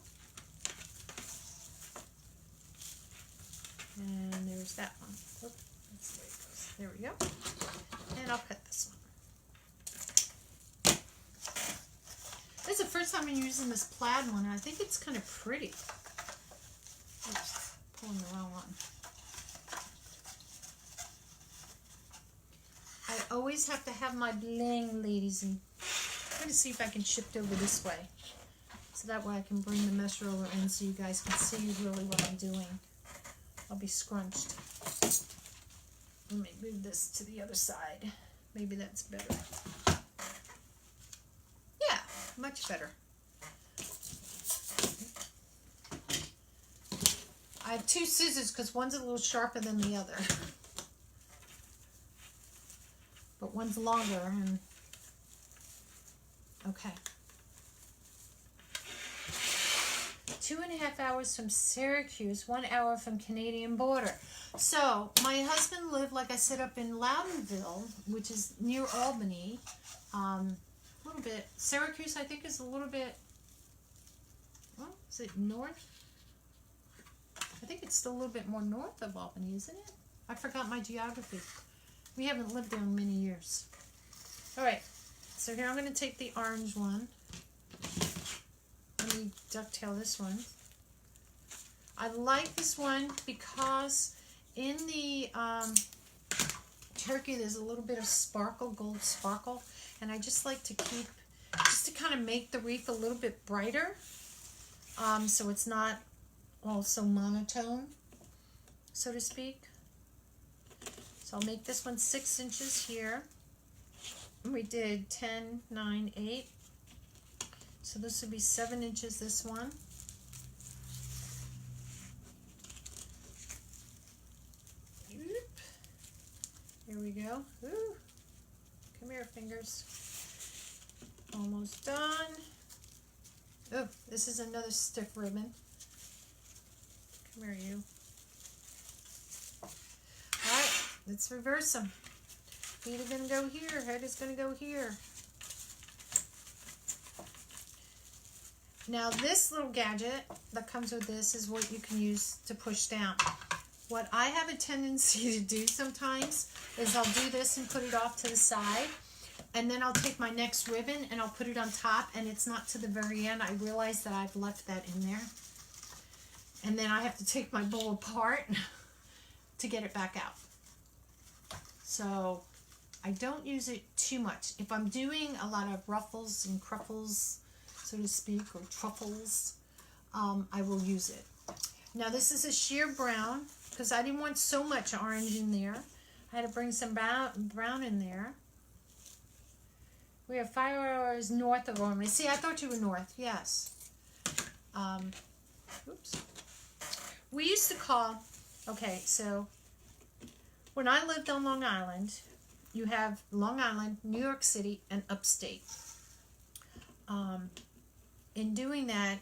And there's that one. Oop, that's the way it goes. There we go. And I'll cut this one. This is the first time I'm using this plaid one, and I think it's kind of pretty. Oops, pulling the wrong one. I always have to have my bling, ladies, and I'm going to see if I can shift over this way. So that way I can bring the mesh roller in so you guys can see really what I'm doing. I'll be scrunched. Let me move this to the other side. Maybe that's better. Yeah, much better. I have 2 scissors because one's a little sharper than the other. But one's longer and okay. 2.5 hours from Syracuse, 1 hour from Canadian border. So my husband lived, like I said, up in Loudonville, which is near Albany. A little bit. Syracuse, I think, is a little bit. Well, is it north? I think it's still a little bit more north of Albany, isn't it? I forgot my geography. We haven't lived there in many years. All right, so here I'm going to take the orange one. Let me ducktail this one. I like this one because in the turkey there's a little bit of sparkle, gold sparkle, and I just like to keep, just to kind of make the wreath a little bit brighter, so it's not all so monotone, so to speak. So I'll make this one 6 inches here. We did 10, 9, 8. So this would be 7 inches, this one. Here we go. Ooh. Come here, fingers. Almost done. Oh, this is another stiff ribbon. Come here, you. Alright, let's reverse them. Feet are going to go here. Head is going to go here. Now this little gadget that comes with this is what you can use to push down. What I have a tendency to do sometimes is I'll do this and put it off to the side, and then I'll take my next ribbon and I'll put it on top, and it's not to the very end. I realize that I've left that in there, and then I have to take my bowl apart to get it back out. So I don't use it too much. If I'm doing a lot of ruffles and cruffles, so to speak, or truffles, I will use it. Now this is a sheer brown, because I didn't want so much orange in there. I had to bring some brown in there. We have 5 hours north of Ormond. See, I thought you were north. Yes. Oops. We used to call, okay, so when I lived on Long Island, you have Long Island, New York City, and upstate. In doing that,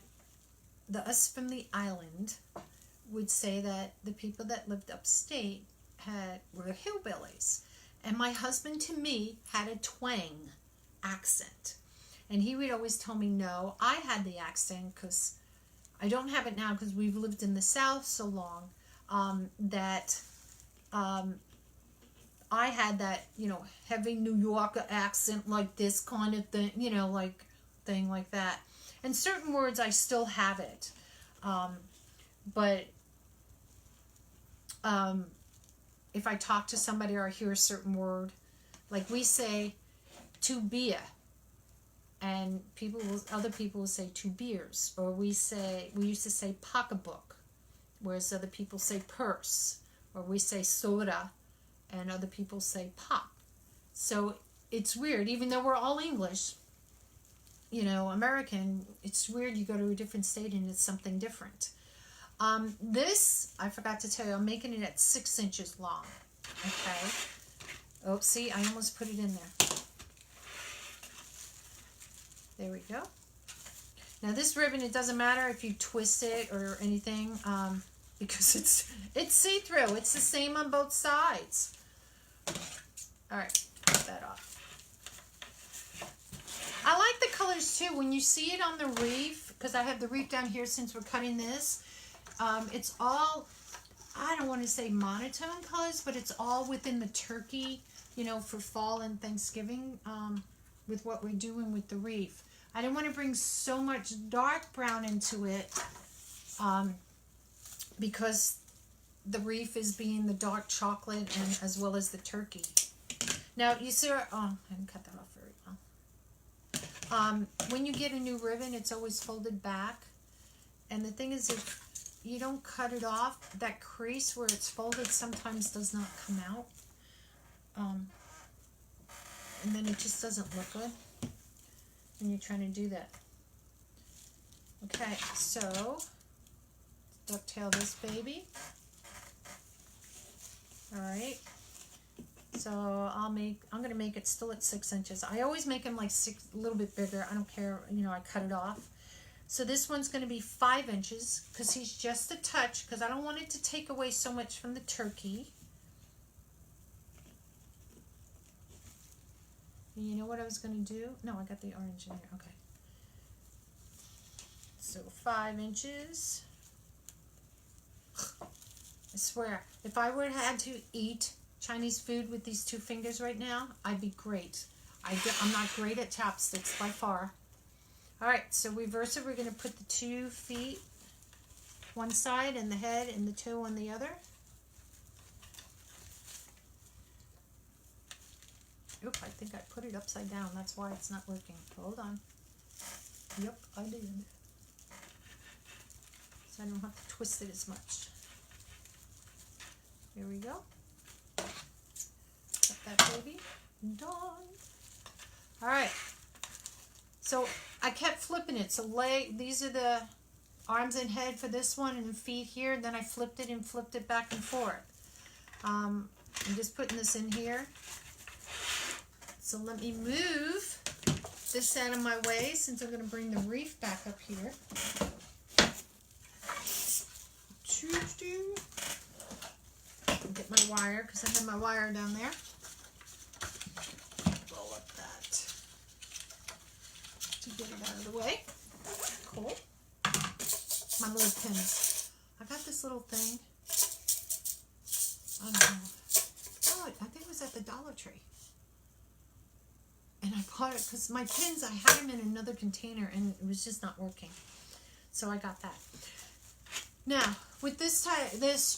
us from the island would say that the people that lived upstate were hillbillies. And my husband, to me, had a twang accent. And he would always tell me, no, I had the accent, because I don't have it now because we've lived in the South so long, that I had that, you know, heavy New Yorker accent, like this kind of thing, you know, like thing like that. And certain words, I still have it. But if I talk to somebody or I hear a certain word, like we say two beer, and other people will say 2 beers, or we used to say pocketbook, whereas other people say purse, or we say soda, and other people say pop. So it's weird, even though we're all English, you know, American, it's weird. You go to a different state and it's something different. This, I forgot to tell you, I'm making it at 6 inches long. Okay. Oh, see, I almost put it in there. There we go. Now this ribbon, it doesn't matter if you twist it or anything, because it's see-through. It's the same on both sides. All right, put that off. I like the colors too. When you see it on the wreath, because I have the wreath down here since we're cutting this, it's all, I don't want to say monotone colors, but it's all within the turkey, you know, for fall and Thanksgiving, with what we're doing with the wreath. I didn't want to bring so much dark brown into it, because the wreath is being the dark chocolate and as well as the turkey. Now you see, I didn't cut that off very well. When you get a new ribbon, it's always folded back, and the thing is, if you don't cut it off, that crease where it's folded sometimes does not come out, and then it just doesn't look good when you're trying to do that. Okay, so ducktail this baby. All right. So I'm going to make it still at 6 inches. I always make them like a little bit bigger. I don't care, you know, I cut it off. So this one's going to be 5 inches because he's just a touch, because I don't want it to take away so much from the turkey. And you know what I was going to do? No, I got the orange in here. Okay. So 5 inches. I swear, if I would have had to eat Chinese food with these 2 fingers right now, I'd be great. I'm not great at chopsticks by far. All right, so reverse it. We're going to put the 2 feet one side and the head and the toe on the other. Oop, I think I put it upside down. That's why it's not working. Hold on. Yep, I did. So I don't have to twist it as much. Here we go. Got that baby. Done. All right. So I kept flipping it. So these are the arms and head for this one and the feet here. Then I flipped it and flipped it back and forth. I'm just putting this in here. So let me move this out of my way since I'm going to bring the wreath back up here. Get my wire because I have my wire down there. Roll up that to get it out of the way. Cool. My little pins. I got this little thing. I don't know. Oh, I think it was at the Dollar Tree. And I bought it because my pins, I had them in another container and it was just not working. So I got that. Now, with this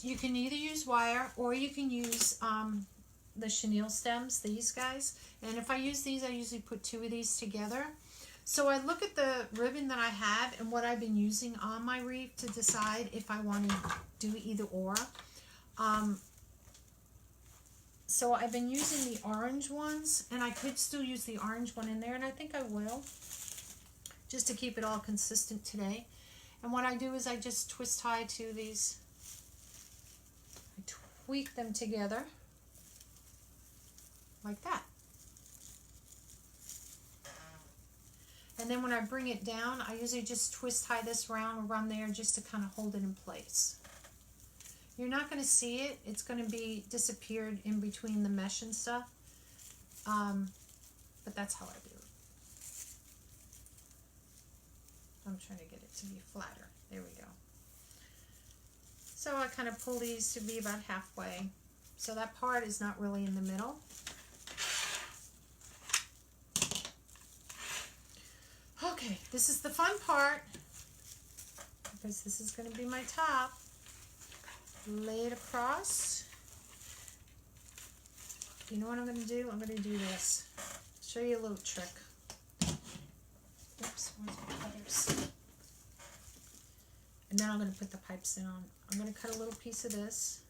you can either use wire or you can use the chenille stems, these guys. And if I use these, I usually put 2 of these together. So I look at the ribbon that I have and what I've been using on my wreath to decide if I want to do either or. So I've been using the orange ones, and I could still use the orange one in there, and I think I will, just to keep it all consistent today. And what I do is I just twist tie to these, I tweak them together like that. And then when I bring it down, I usually just twist tie this round around there just to kind of hold it in place. You're not going to see it. It's going to be disappeared in between the mesh and stuff. But that's how I do it. I'm trying to get it to be flatter. There we go. So I kind of pull these to be about halfway. So that part is not really in the middle. Okay, this is the fun part because this is going to be my top. Lay it across. You know what I'm going to do? I'm going to do this. Show you a little trick. Oops, where's my others? And then I'm going to put the pipes in on. I'm going to cut a little piece of this.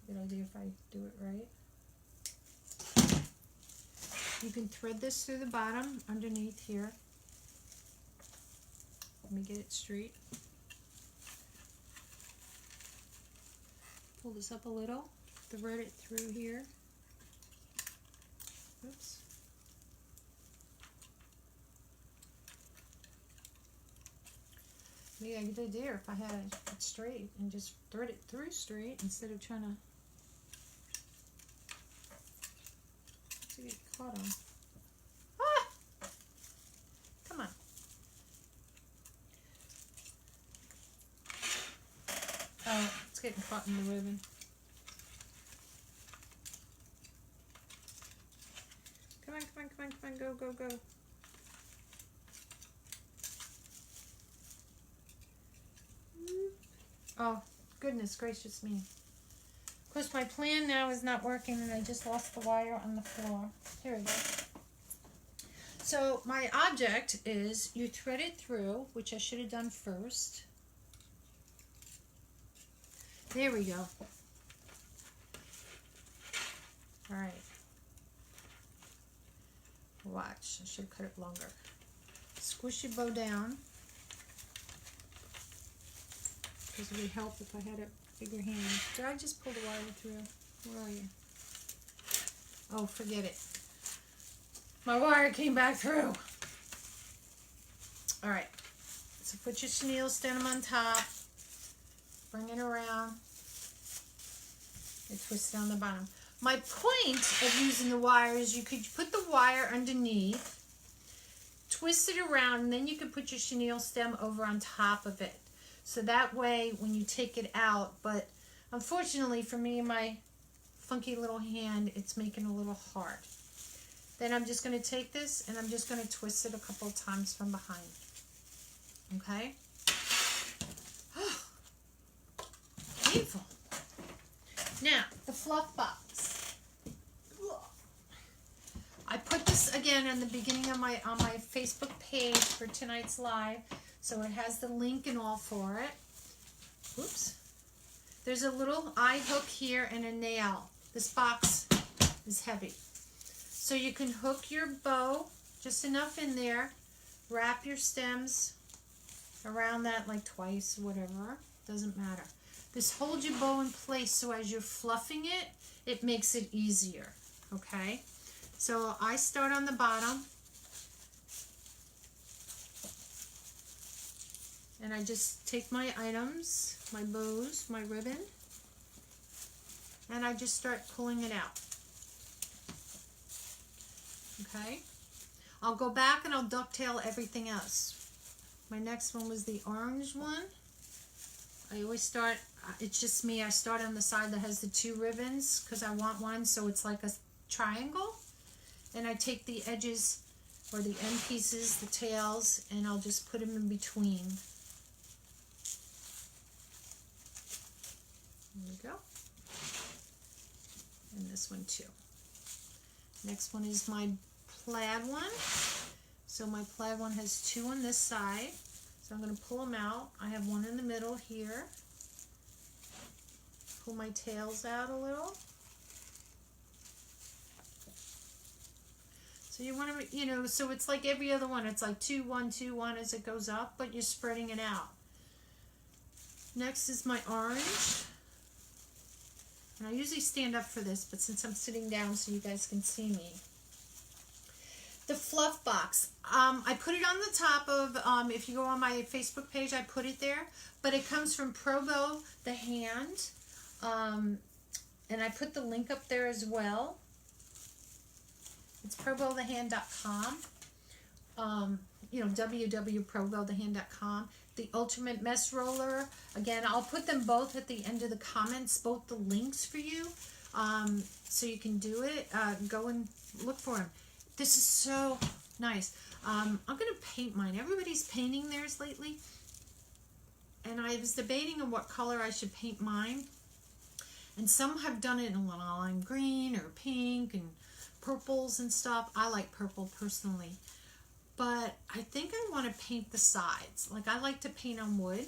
Good idea if I do it right. You can thread this through the bottom underneath here. Let me get it straight. Pull this up a little, thread it through here. Oops. Maybe I could do there if I had it straight and just thread it through straight instead of trying to get caught on. Ah! Come on. Oh, it's getting caught in the ribbon. Come on, come on, come on, come on, go, go, go. Oh, goodness gracious me. Of course, my plan now is not working and I just lost the wire on the floor. Here we go. So my object is you thread it through, which I should have done first. There we go. All right. Watch, I should cut it longer. Squish your bow down. Because it would help if I had a bigger hand. Did I just pull the wire through? Where are you? Oh, forget it. My wire came back through. All right. So put your chenille stem on top. Bring it around. And twist it on the bottom. My point of using the wire is you could put the wire underneath, twist it around, and then you could put your chenille stem over on top of it. So that way, when you take it out, but unfortunately for me and my funky little hand, it's making it a little hard. Then I'm just going to take this and I'm just going to twist it a couple of times from behind. Okay? Painful. Now, the fluff box. I put this again in the beginning of my Facebook page for tonight's live, so it has the link and all for it. Oops. There's a little eye hook here and a nail. This box is heavy. So you can hook your bow just enough in there, wrap your stems around that like twice, whatever, doesn't matter. This holds your bow in place, so as you're fluffing it, it makes it easier, okay? So I start on the bottom, and I just take my items, my bows, my ribbon, and I just start pulling it out. Okay? I'll go back and I'll ducktail everything else. My next one was the orange one. I always start, it's just me, I start on the side that has the two ribbons because I want one so it's like a triangle. And I take the edges or the end pieces, the tails, and I'll just put them in between. There we go. And this one too. Next one is my plaid one. So my plaid one has two on this side. So I'm going to pull them out. I have one in the middle here. Pull my tails out a little. So you want to, you know, so it's like every other one. It's like 2, 1, 2, 1 as it goes up, but you're spreading it out. Next is my orange. And I usually stand up for this, but since I'm sitting down so you guys can see me. The fluff box. I put it on the top of, if you go on my Facebook page, I put it there. But it comes from Probo, the hand. And I put the link up there as well. It's probothehand.com. You know, www.probothehand.com. The Ultimate Mess Roller. Again, I'll put them both at the end of the comments, both the links for you. So you can do it. Go and look for them. This is so nice. I'm going to paint mine. Everybody's painting theirs lately. And I was debating on what color I should paint mine. And some have done it in lime green or pink and purples and stuff. I like purple personally. But I think I want to paint the sides. Like I like to paint on wood.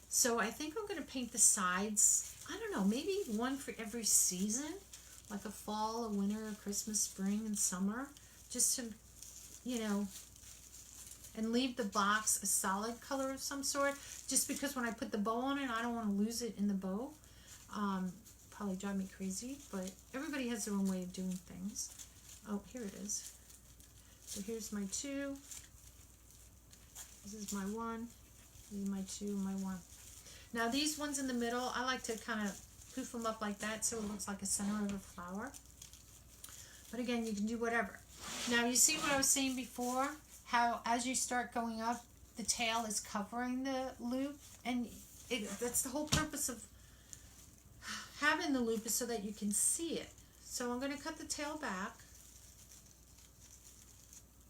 So I think I'm going to paint the sides. I don't know, maybe one for every season. Like a fall, a winter, a Christmas, spring, and summer. Just to, you know, and leave the box a solid color of some sort. Just because when I put the bow on it, I don't want to lose it in the bow. Probably drive me crazy, but everybody has their own way of doing things. Oh, here it is. So here's my 2. This is my 1. This is my 2 and my 1. Now these ones in the middle, I like to kind of poof them up like that so it looks like a center of a flower. But again, you can do whatever. Now you see what I was saying before? How as you start going up, the tail is covering the loop. And that's the whole purpose of having the loop, is so that you can see it. So I'm going to cut the tail back.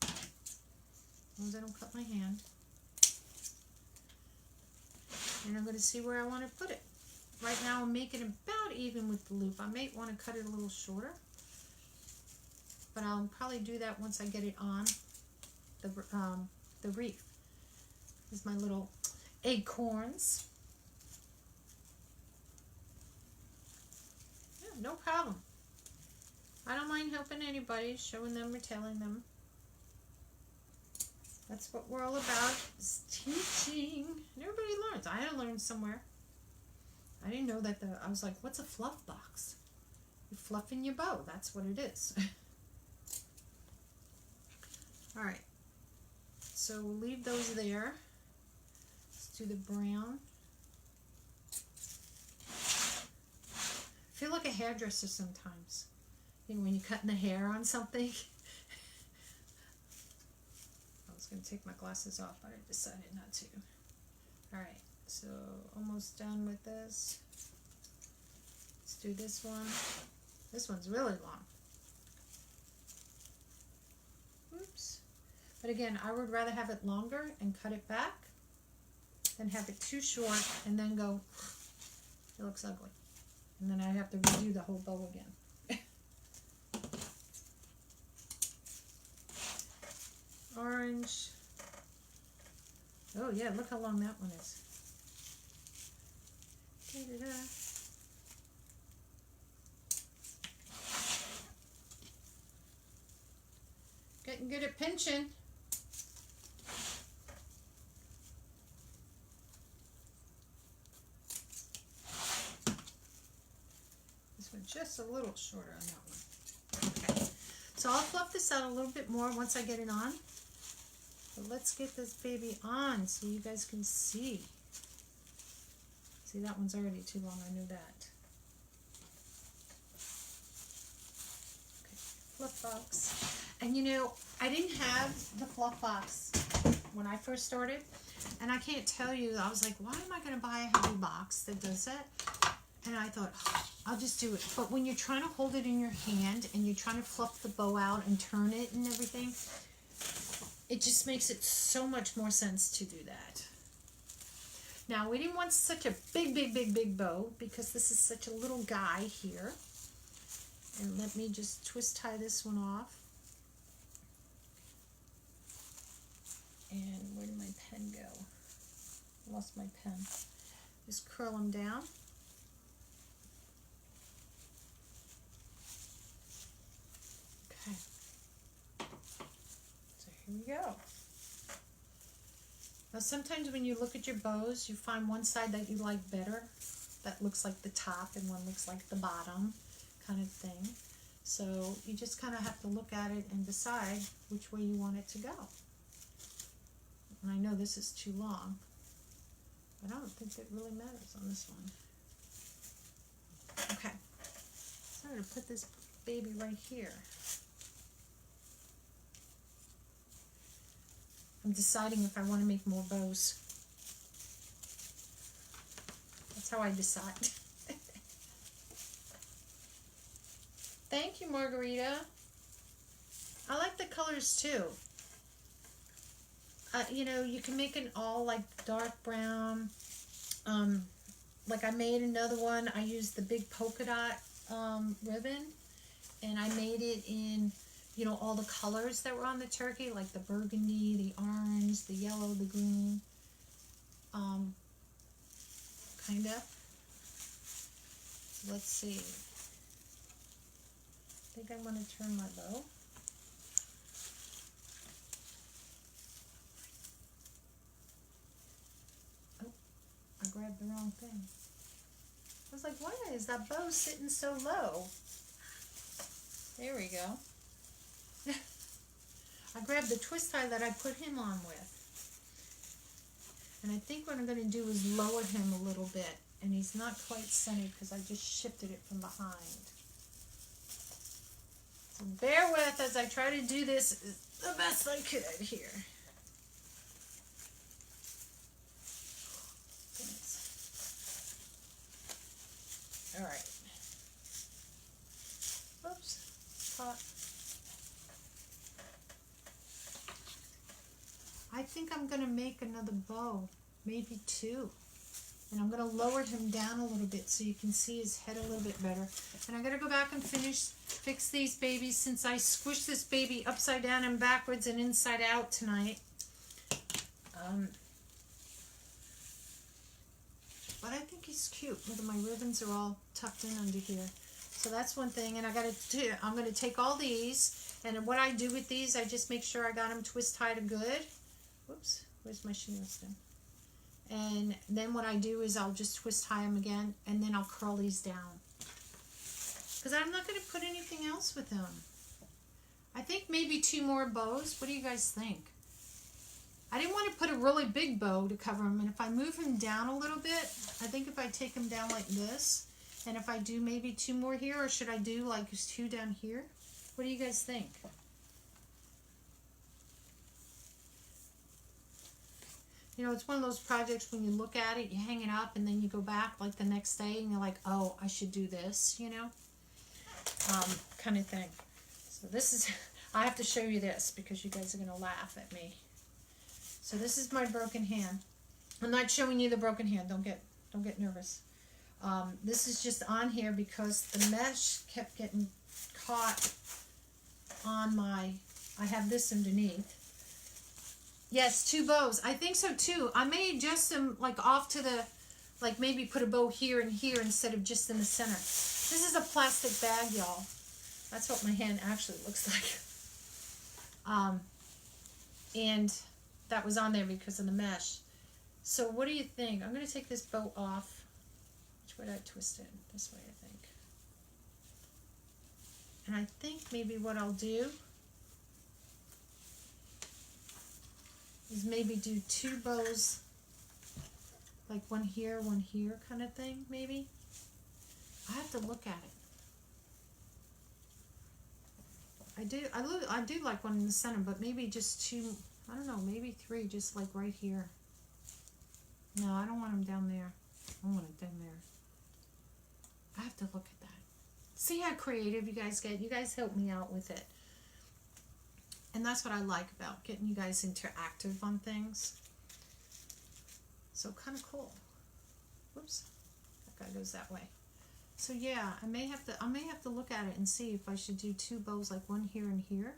As long as I don't cut my hand. And I'm going to see where I want to put it. Right now I'm making it about even with the loop. I may want to cut it a little shorter. But I'll probably do that once I get it on the wreath. These are my little acorns. Yeah, no problem. I don't mind helping anybody, showing them or telling them. That's what we're all about, is teaching. And everybody learns. I had to learn somewhere. I didn't know that I was like, what's a fluff box? You're fluffing your bow. That's what it is. Alright. So we'll leave those there. Let's do the brown. I feel like a hairdresser sometimes. You know, when you're cutting the hair on something. I was going to take my glasses off, but I decided not to. Alright, so almost done with this. Let's do this one. This one's really long. But again, I would rather have it longer and cut it back than have it too short and then go, it looks ugly. And then I have to redo the whole bow again. Orange. Oh yeah, look how long that one is. Da-da-da. Getting good at pinching. This one's just a little shorter on that one. Okay. So I'll fluff this out a little bit more once I get it on. But let's get this baby on so you guys can see. See, that one's already too long. I knew that. Okay, fluff box. And you know, I didn't have the fluff box when I first started. And I can't tell you, I was like, why am I going to buy a heavy box that does that? And I thought, oh, I'll just do it. But when you're trying to hold it in your hand and you're trying to fluff the bow out and turn it and everything, it just makes it so much more sense to do that. Now, we didn't want such a big bow because this is such a little guy here. And let me just twist tie this one off. And where did my pen go? Lost my pen. Just curl them down. Okay. So here we go. Now sometimes when you look at your bows, you find one side that you like better. That looks like the top and one looks like the bottom kind of thing. So you just kind of have to look at it and decide which way you want it to go. And I know this is too long, but I don't think it really matters on this one. Okay, so I'm going to put this baby right here. I'm deciding if I want to make more bows. That's how I decide. Thank you, Margarita. I like the colors too. You know, you can make it all like dark brown. Like I made another one. I used the big polka dot ribbon, and I made it in, you know, all the colors that were on the turkey, like the burgundy, the orange, the yellow, the green, kind of. So let's see. I think I want to turn my bow. Oh, I grabbed the wrong thing. I was like, why is that bow sitting so low? There we go. I grabbed the twist tie that I put him on with. And I think what I'm going to do is lower him a little bit. And he's not quite centered because I just shifted it from behind. So bear with as I try to do this the best I could here. All right. Oops. Caught. I think I'm going to make another bow, maybe two. And I'm going to lower him down a little bit so you can see his head a little bit better. And I'm going to go back and fix these babies since I squished this baby upside down and backwards and inside out tonight. But I think he's cute. Look at my ribbons are all tucked in under here. So that's one thing. And I'm going to take all these. And what I do with these, I just make sure I got them twist tied good. Whoops, where's my shingle stem? And then what I do is I'll just twist tie them again, and then I'll curl these down. Because I'm not going to put anything else with them. I think maybe two more bows. What do you guys think? I didn't want to put a really big bow to cover him, and if I move him down a little bit, I think if I take him down like this, and if I do maybe two more here, or should I do like two down here? What do you guys think? You know, it's one of those projects when you look at it, you hang it up, and then you go back like the next day, and you're like, oh, I should do this, you know, kind of thing. So this is, I have to show you this because you guys are going to laugh at me. So this is my broken hand. I'm not showing you the broken hand. Don't get nervous. This is just on here because the mesh kept getting caught on my, I have this underneath. Yes, 2 bows. I think so too. I may adjust them like off to the, like maybe put a bow here and here instead of just in the center. This is a plastic bag, y'all. That's what my hand actually looks like. And that was on there because of the mesh. So what do you think? I'm going to take this bow off. Which way did I twist it? This way, I think. And I think maybe what I'll do is maybe do 2 bows, like one here kind of thing, maybe. I have to look at it. I do like one in the center, but maybe just 2, I don't know, maybe 3, just like right here. No, I don't want them down there. I want it down there. I have to look at that. See how creative you guys get? You guys help me out with it. And that's what I like about getting you guys interactive on things. So kind of cool. Whoops. That guy goes that way. So yeah, I may have to look at it and see if I should do 2 bows, like one here and here.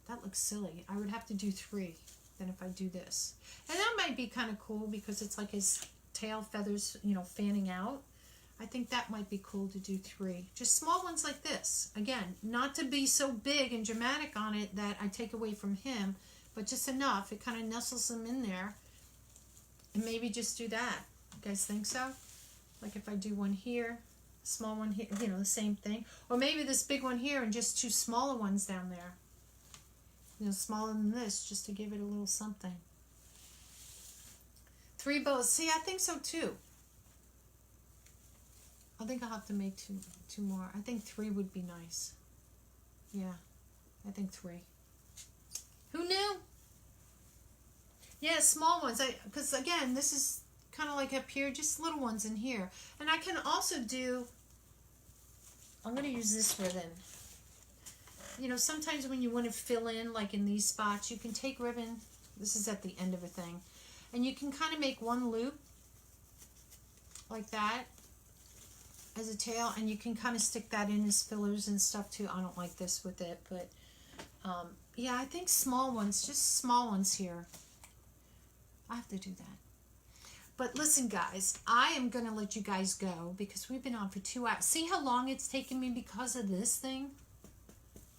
That looks silly. I would have to do 3 then if I do this. And that might be kind of cool because it's like his tail feathers, you know, fanning out. I think that might be cool to do 3. Just small ones like this. Again, not to be so big and dramatic on it that I take away from him, but just enough. It kind of nestles him in there. And maybe just do that. You guys think so? Like if I do one here, small one here, you know, the same thing. Or maybe this big one here and just 2 smaller ones down there. You know, smaller than this, just to give it a little something. 3 bows. See, I think so too. I think I'll have to make two more. I think 3 would be nice. Yeah, I think 3. Who knew? Yeah, small ones. Because again, this is kind of like up here, just little ones in here. And I can also do, I'm going to use this ribbon. You know, sometimes when you want to fill in, like in these spots, you can take ribbon. This is at the end of a thing. And you can kind of make one loop like that as a tail, and you can kind of stick that in as fillers and stuff too. I don't like this with it, but yeah, I think small ones, just small ones here. I have to do that. But listen, guys, I am going to let you guys go because we've been on for 2 hours. See how long it's taken me because of this thing?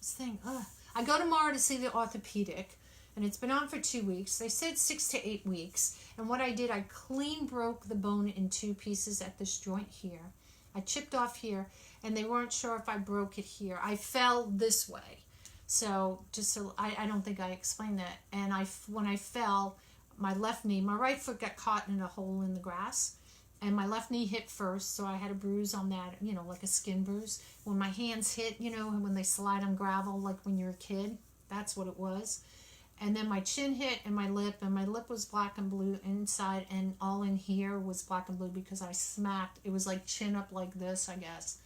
This thing, ugh. I go tomorrow to see the orthopedic, and it's been on for 2 weeks. They said 6 to 8 weeks. And what I did, I clean broke the bone in 2 pieces at this joint here. I chipped off here, and they weren't sure if I broke it here. I fell this way. So, just so, I don't think I explained that. And when I fell, my left knee, my right foot got caught in a hole in the grass. And my left knee hit first, so I had a bruise on that, you know, like a skin bruise. When my hands hit, you know, when they slide on gravel, like when you're a kid, that's what it was. And then my chin hit and my lip was black and blue inside, and all in here was black and blue because I smacked. It was like chin up like this, I guess.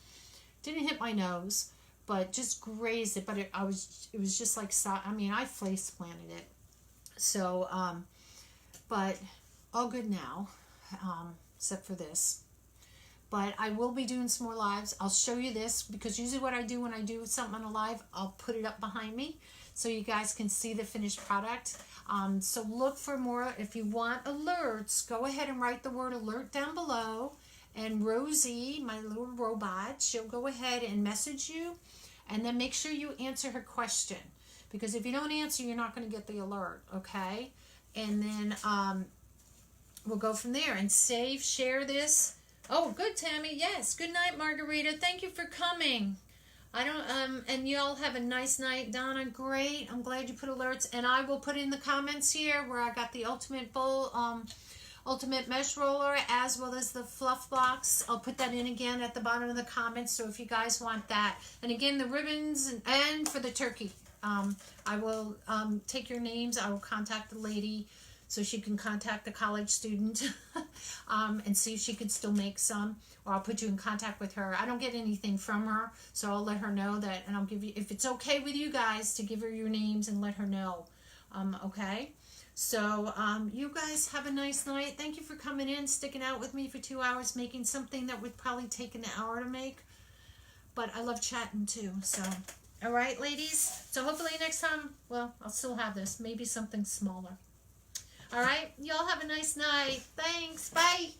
Didn't hit my nose, but just grazed it. But it was just like, I mean, I face planted it. So, but all good now, except for this. But I will be doing some more lives. I'll show you this because usually what I do when I do something on a live, I'll put it up behind me so you guys can see the finished product. So look for more. If you want alerts, go ahead and write the word alert down below. And Rosie, my little robot, she'll go ahead and message you. And then make sure you answer her question. Because if you don't answer, you're not going to get the alert, okay? And then we'll go from there. And save, share this. Oh, good, Tammy. Yes. Good night, Margarita. Thank you for coming. And y'all have a nice night. Donna, great. I'm glad you put alerts. And I will put in the comments here where I got the ultimate bowl, ultimate mesh roller, as well as the fluff box. I'll put that in again at the bottom of the comments. So if you guys want that. And again, the ribbons and for the turkey. I will take your names. I will contact the lady so she can contact the college student and see if she could still make some, or I'll put you in contact with her. I don't get anything from her, so I'll let her know that, and I'll give you, if it's okay with you guys, to give her your names and let her know. Okay? So you guys have a nice night. Thank you for coming in, sticking out with me for 2 hours, making something that would probably take an hour to make. But I love chatting too. So, all right, ladies. So hopefully next time, well, I'll still have this. Maybe something smaller. All right. Y'all have a nice night. Thanks. Bye.